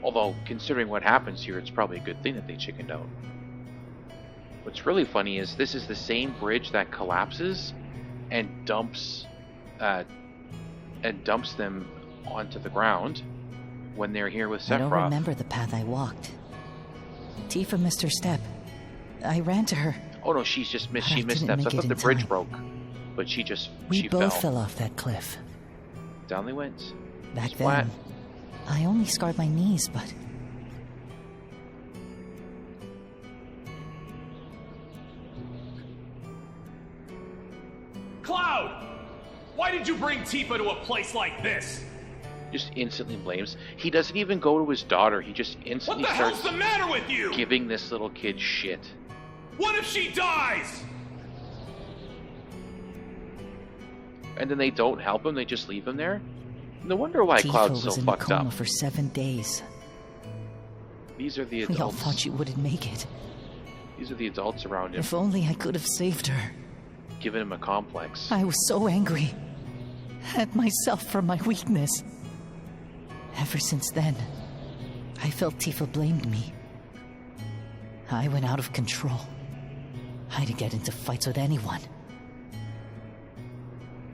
Although, considering what happens here, it's probably a good thing that they chickened out. What's really funny is this is the same bridge that collapses and dumps them onto the ground when they're here with Sephiroth. I don't remember the path I walked. Tifa missed her step. I ran to her. Oh no, she missed steps. I thought the bridge broke, but she We both fell off that cliff. Down they went. Back Splat. then, I only scarred my knees, but Cloud! Why did you bring Tifa to a place like this? Just instantly blames. He doesn't even go to his daughter. He just instantly What the starts hell's the matter with you? giving this little kid shit. What if she dies? And then they don't help him. They just leave him there. No wonder why Tifa Cloud's so was in a fucked coma up. for 7 days. These are the We all adults. thought she wouldn't make it. These are the adults around him, If only I could have saved her. giving him a complex. I was so angry at myself for my weakness. Ever since then, I felt Tifa blamed me. I went out of control. I didn't get into fights with anyone.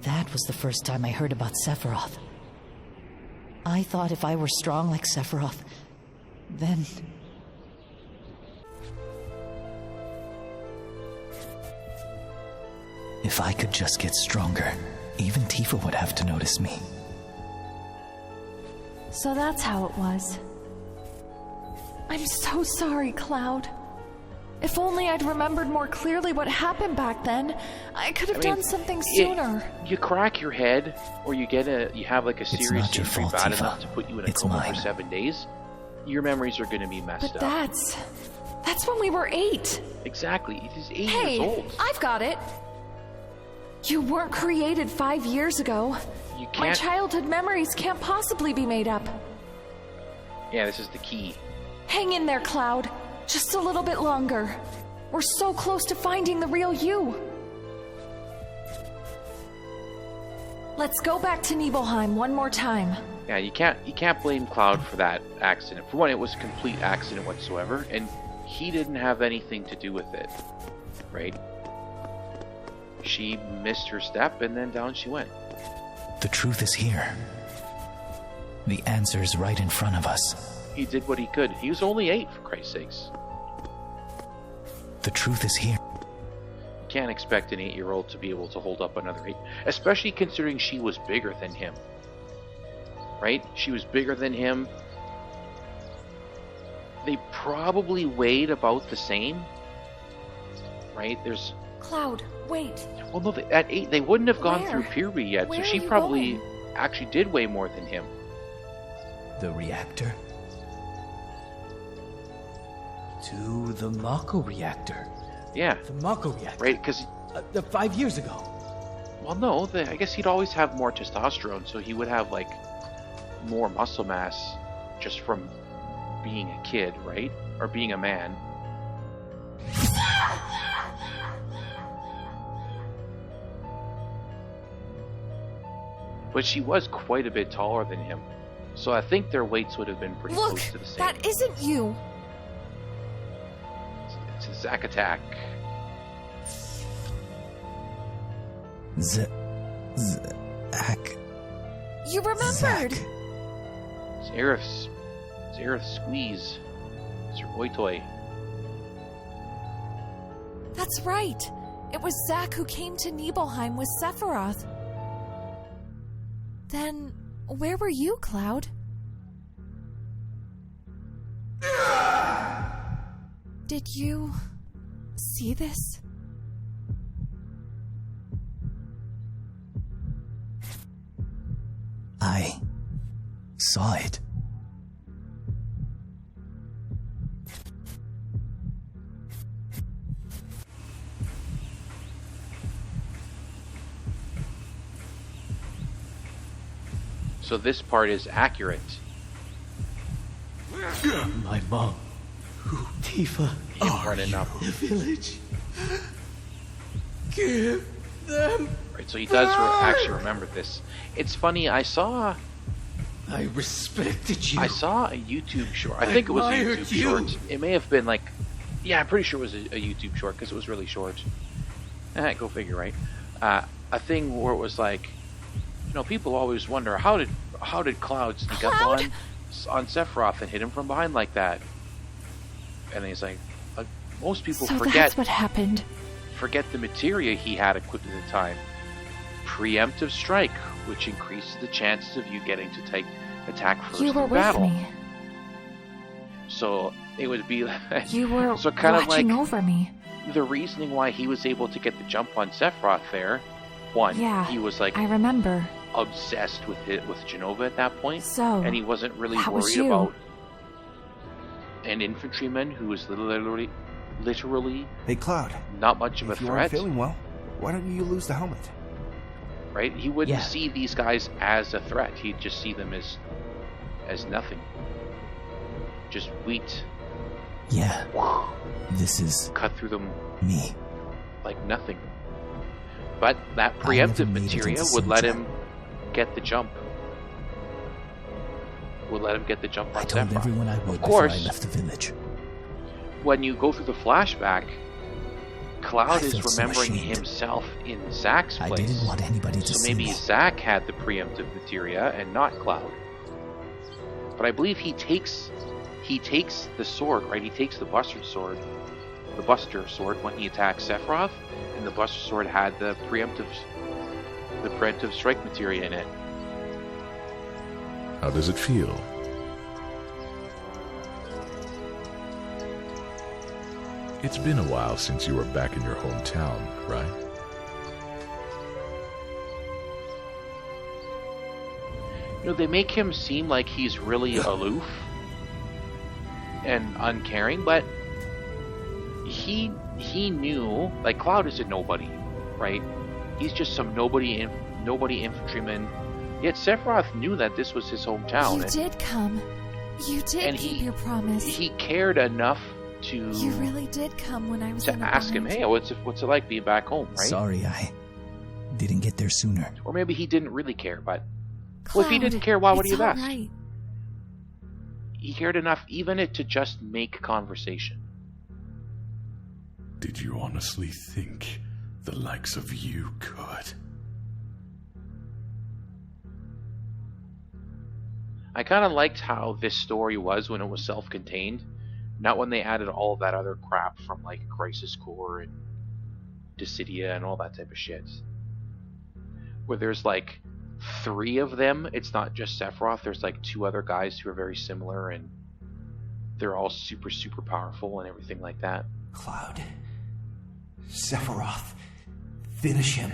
That was the first time I heard about Sephiroth. I thought if I were strong like Sephiroth, then... If I could just get stronger, even Tifa would have to notice me. So that's how it was. I'm so sorry, Cloud. If only I'd remembered more clearly what happened back then, I could have done something sooner. You crack your head, or you have like a serious not your injury fault, bad Tifa. enough to put you in a It's coma mine. for 7 days. Your memories are going to be messed But up. that's when we were 8. Exactly. He's 8 Hey, years old. I've got it. You weren't created 5 years ago. You My can't. childhood memories can't possibly be made up. Yeah, this is the key. Hang in there, Cloud. Just a little bit longer. We're so close to finding the real you. Let's go back to Nibelheim one more time. Yeah, you can't blame Cloud for that accident. For one, it was a complete accident whatsoever, and he didn't have anything to do with it, right? She missed her step, and then down she went. The truth is here. The answer's right in front of us. He did what he could. He was only 8, for Christ's sakes. The truth is here. You can't expect an 8-year-old to be able to hold up another 8, especially considering she was bigger than him. Right? She was bigger than him. They probably weighed about the same. Right? There's... Cloud, wait. Well, no, at 8, they wouldn't have gone Where? through puberty yet, Where so are she you probably going? actually did weigh more than him. The reactor? To the Mako reactor. Yeah. The Mako reactor. Right? Because... the 5 years ago. Well, no, I guess he'd always have more testosterone, so he would have, like, more muscle mass just from being a kid, right? Or being a man. But she was quite a bit taller than him, so I think their weights would have been pretty close to the same. That isn't you! It's a Zack attack. Zack. You remembered! Zareth's squeeze. It's your boy toy. That's right! It was Zack who came to Nibelheim with Sephiroth. Then, where were you, Cloud? Did you see this? I saw it. So this part is accurate. My mom. Tifa. Running up. The village. Give them. Right, so he does actually remember this. It's funny, I respected you. I saw a YouTube short. I think it was a YouTube short. It may have been like... Yeah, I'm pretty sure it was a YouTube short because it was really short. Go figure, right? A thing where it was like... You know, people always wonder, how did Cloud sneak up on Sephiroth and hit him from behind like that? And he's like most people forget... that's what happened. Forget the materia he had equipped at the time. Preemptive strike, which increases the chances of you getting to attack first you were in battle. with me. So it would be you were so kind watching of like over me. The reasoning why he was able to get the jump on Sephiroth there. One, he was like I remember. Obsessed with Jenova at that point, so and he wasn't really worried about an infantryman who was literally hey Cloud, not much of a if you threat. aren't feeling well, why don't you lose the helmet? Right? He wouldn't see these guys as a threat. He'd just see them as nothing. Just wheat. Yeah. This is cut through them me like nothing. But that preemptive materia would let him get the jump. Would let him get the jump on I told Sephiroth. everyone I would of course, before I left the village. When you go through the flashback, Cloud is so remembering ashamed. himself in Zack's place. I didn't want anybody to so see maybe me. Zack had the preemptive materia and not Cloud. But I believe he takes the sword, right? He takes the Buster sword when he attacks Sephiroth, and the Buster sword had the preemptive strike materia in it. How does it feel? It's been a while since you were back in your hometown, right? You know, they make him seem like he's really aloof and uncaring, but he knew, like, Cloud is a nobody, right? He's just some nobody infantryman. Yet Sephiroth knew that this was his hometown. You did come. You did keep your promise. He cared enough to... You really did come when I was in a ask him, hey, what's it like being back home, right? Sorry, I didn't get there sooner. Or maybe he didn't really care, but... Cloud, well, if he didn't care, why would he have asked? Right. He cared enough even to just make conversation. Did you honestly think the likes of you could? I kind of liked how this story was when it was self-contained, not when they added all of that other crap from like Crisis Core and Dissidia and all that type of shit. Where there's like 3 of them, it's not just Sephiroth, there's like 2 other guys who are very similar and they're all super, super powerful and everything like that. Cloud. Sephiroth. Finish him.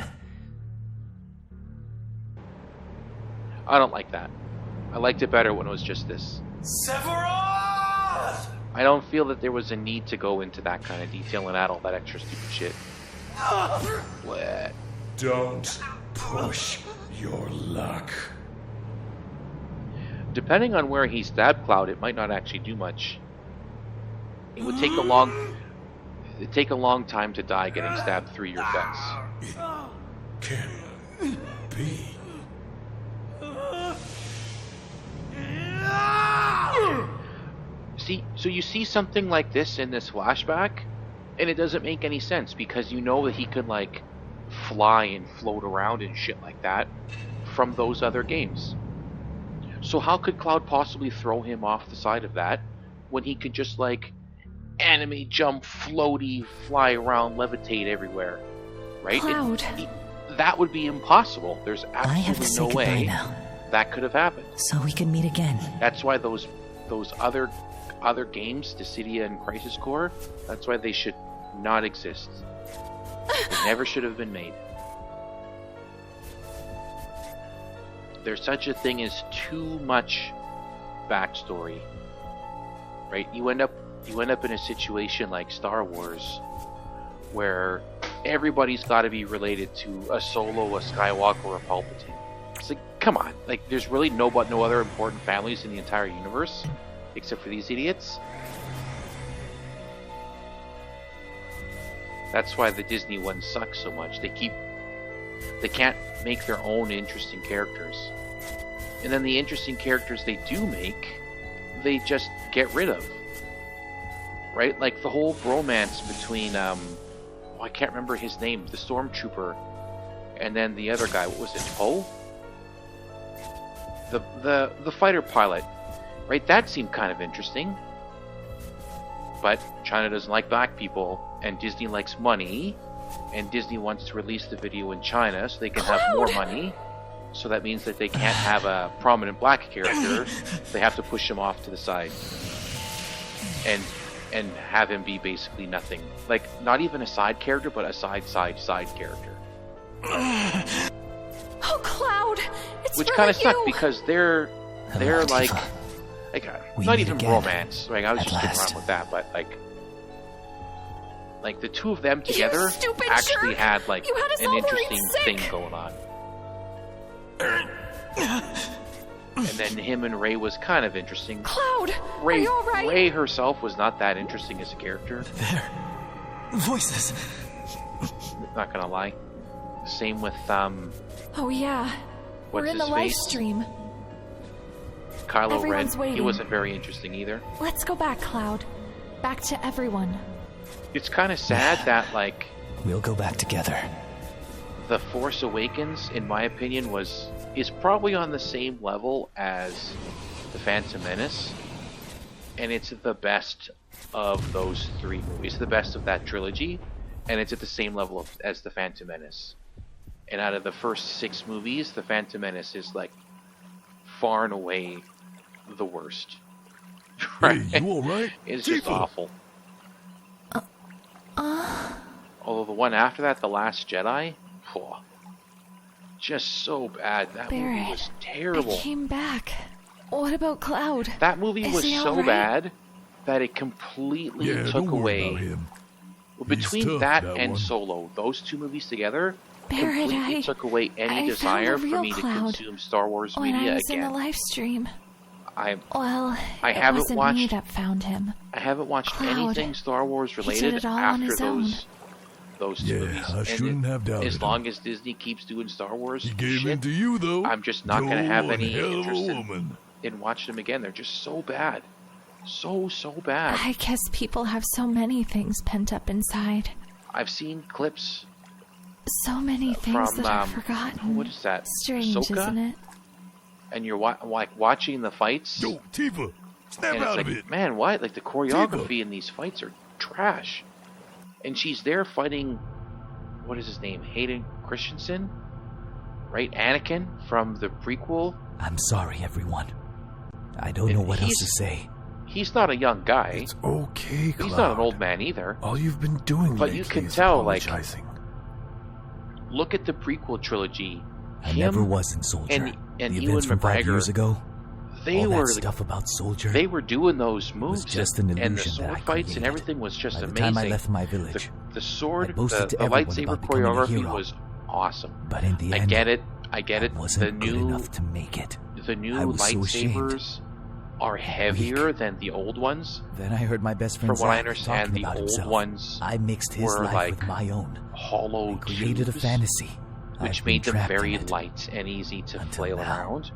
I don't like that. I liked it better when it was just this. Sephiroth! I don't feel that there was a need to go into that kind of detail and add all that extra stupid shit. What? Don't push your luck. Depending on where he stabbed Cloud, it might not actually do much. It would take it'd take a long time to die getting stabbed through your guts. Can be. See, so you see something like this in this flashback, and it doesn't make any sense because you know that he could like fly and float around and shit like that from those other games. So how could Cloud possibly throw him off the side of that when he could just like anime jump, floaty, fly around, levitate everywhere, right? Cloud. That would be impossible. There's I have to absolutely say no goodbye way now, that could have happened. so we can meet again. That's why those other games, Dissidia and Crisis Core, that's why they should not exist. They never should have been made. There's such a thing as too much backstory, right? You end up in a situation like Star Wars, where everybody's got to be related to a Solo, a Skywalker, or a Palpatine. It's like, come on, like there's really no other important families in the entire universe except for these idiots. That's why the Disney ones suck so much. They can't make their own interesting characters. And then the interesting characters they do make, they just get rid of. Right? Like the whole bromance between, I can't remember his name, the Stormtrooper, and then the other guy, what was it, Poe? The fighter pilot. Right? That seemed kind of interesting. But China doesn't like black people, and Disney likes money, and Disney wants to release the video in China so they can have more money. So that means that they can't have a prominent black character. They have to push him off to the side. And have him be basically nothing. Like, not even a side character, but a side character. Oh, Cloud! It's Which really kind of sucked you. because they're like not even again. romance. Like I was At just kidding last. around with that, but like the two of them together stupid actually jerk! had like You had us an all worried interesting sick! thing going on. And then him and Ray was kind of interesting. Cloud, are Ray, you all right? Ray herself was not that interesting as a character. There. Voices. Not gonna lie. Same with Oh yeah, we're What's in the his live face? stream. Kylo Ren. Everyone's He waiting. wasn't very interesting either. Let's go back, Cloud. Back to everyone. It's kind of sad that like We'll go back together. The Force Awakens, in my opinion, is probably on the same level as The Phantom Menace, and it's the best of those three movies, the best of that trilogy, and it's at the same level as The Phantom Menace. And out of the first 6 movies, The Phantom Menace is like far and away the worst. Right? Hey, you alright? It's just awful. Although the one after that, The Last Jedi, just so bad. That movie Barrett, was terrible. I came back. What about Cloud? That movie Is was he so all right? bad that it completely Yeah, took don't worry away. about him. Well, He's between tough, that that and one. Solo, those two movies together Barrett, completely took away any I found desire the for real me to Cloud consume Star Wars when I media was in the again. live stream. I Well, it haven't wasn't me watched- that found him. haven't watched Cloud. anything Star Wars He did related it all on after his own. those two Yeah, movies. I And shouldn't have doubted as him. long as Disney keeps doing Star Wars He gave shit, in to you, though. I'm just not going to have One any hell of a interest woman. in watching them again. They're just so bad. So bad. I guess people have so many things pent up inside. I've seen clips So many things from, that I've forgotten. what is that? Strange, Ahsoka? isn't it? And you're like watching the fights. Yo, Tifa, snap and it's out like, of it. man, what? Like the choreography in these fights are trash. And she's there fighting, what is his name? Hayden Christensen? Right? Anakin from the prequel. I'm sorry, everyone. I don't know what else to say. He's not a young guy. It's okay, Cloud. He's not an old man either. All you've been doing But lately you can is tell, like, apologizing. look at the prequel trilogy. I never was in Soldier. And the Ewan events from 5 McGregor, years ago, they all were that stuff about Soldier, they were doing those moves was just an and the illusion sword that I fights and created. everything was just By the amazing. time I left my village, the sword, I boasted to the everyone lightsaber about becoming a choreography hero. was awesome. But in the end, I get it. The wasn't good new enough to make it. The new I was so lightsabers are heavier than the old ones. Then I heard my best friend From what I Zach understand, talking the about old himself. ones I mixed his were life like with my own. hollow Created a tubes, fantasy. which I've made been them trapped very in it. light and easy to Until flail now. around.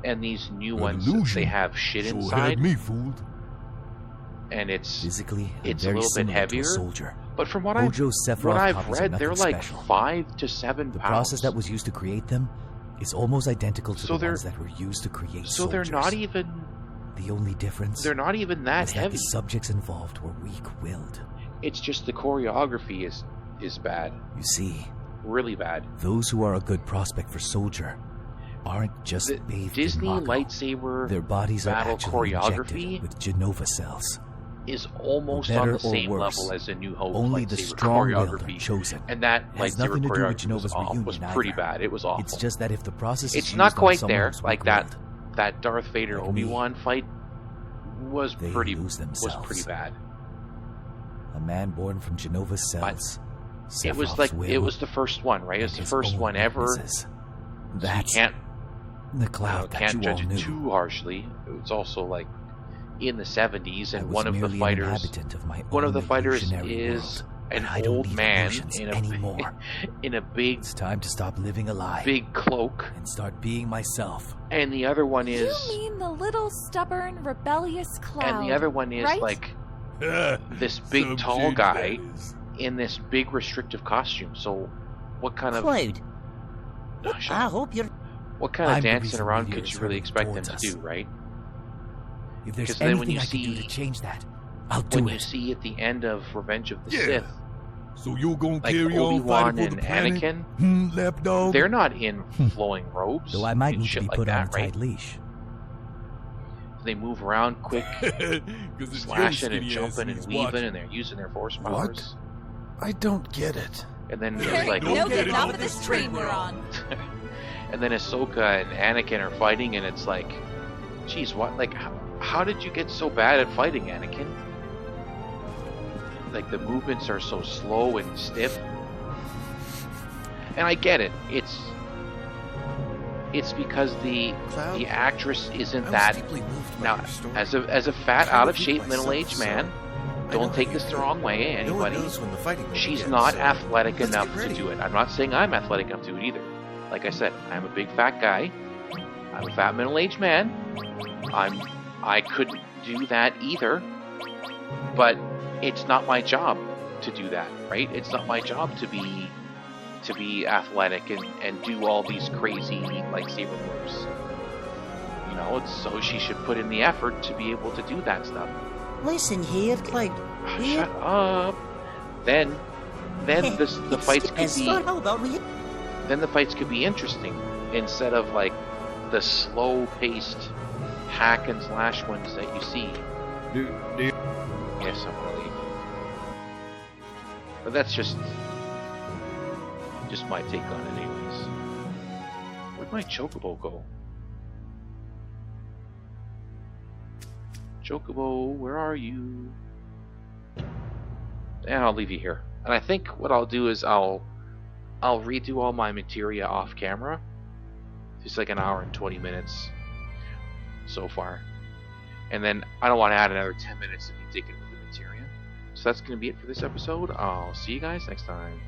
And these new An ones, illusion. they have shit Sure inside, had me fooled. and it's Physically, I'm it's a very little bit similar to a heavier. soldier. But from what Hojo's Sephiroth I've copies are read, they're nothing like special. 5 to 7 The pounds. process that was used to create them is almost identical to So the they're- ones that were used to create So they're soldiers. not even The only difference they're not even that was that heavy. the subjects involved were weak-willed. It's just the choreography is bad, You see, really bad. those who are a good prospect for soldier aren't just The bathed Disney in Mako. lightsaber Their bodies are battle actually choreography injected with Genova cells. is almost Better on the or same worse, level as a New Hope only the lightsaber strong-willed are choreography. chosen. And that It has lightsaber nothing to do with choreography Genova's was reunion pretty either. bad. It was awful. It's just that if the process It's is not used on quite someone there. who's Like weak-willed, that Darth Vader Like Obi-Wan fight was they pretty lose themselves. pretty bad. a man born from Genova's cells. It was Sephiroth's like will, it was the first one, right? It's the his first own one ever. weaknesses. That's So you can't the Cloud that can't you judge all it knew. too harshly. It's also like in the 70s, I and was one of the merely an fighters, inhabitant of my one own of the fighters illusionary is world, an and I don't old need man illusions in a anymore. in a big It's time to stop living a lie big cloak, and start being myself. and the other one is You mean the little stubborn, rebellious Cloud? and the other one is right? like this big Some tall shade guy bellies. in this big restrictive costume. So what kind of Cloud, Oh, shut I up. hope you're... What kind of I'm the dancing reason around media could is you really hurrying expect them towards to us. do, right? If there's Because then when anything you I can do see- to change that, I'll do When you it. see at the end of Revenge of the Yeah. Sith, So you gonna like carry on Obi-Wan fighting for and the planet? Anakin, Lapdog? they're not in flowing robes Though I might and need to shit be like put on a that, tight right? leash. They move around quick, 'Cause it's slashing your and skinny jumping ass and who's weaving, watching. and they're using their force powers. I don't get it. And then Yeah, there's like, don't No get getting it. off of this train we're on. and then Ahsoka and Anakin are fighting, and it's like, geez, what? Like, how did you get so bad at fighting, Anakin? Like the movements are so slow and stiff. And I get it. It's because the actress isn't that. Now, as a fat, out of shape, middle-aged man, don't take this the wrong way, anybody. She's not athletic enough to do it. I'm not saying I'm athletic enough to do it either. Like I said, I'm a big fat guy. I'm a fat middle-aged man. I couldn't do that either. But it's not my job to do that, right? It's not my job to be athletic and do all these crazy lightsaber moves. You know, so she should put in the effort to be able to do that stuff. Listen here, Cloud. Shut up. Then the fights could be then the fights could be interesting instead of like the slow-paced hack and slash ones that you see. Yes, I'm gonna leave. But that's just my take on it, anyways. Where'd my Chocobo go? Chocobo, where are you? And I'll leave you here. And I think what I'll do is I'll redo all my materia off camera. It's like an hour and 20 minutes so far. And then I don't want to add another 10 minutes of me digging with the materia. So that's going to be it for this episode. I'll see you guys next time.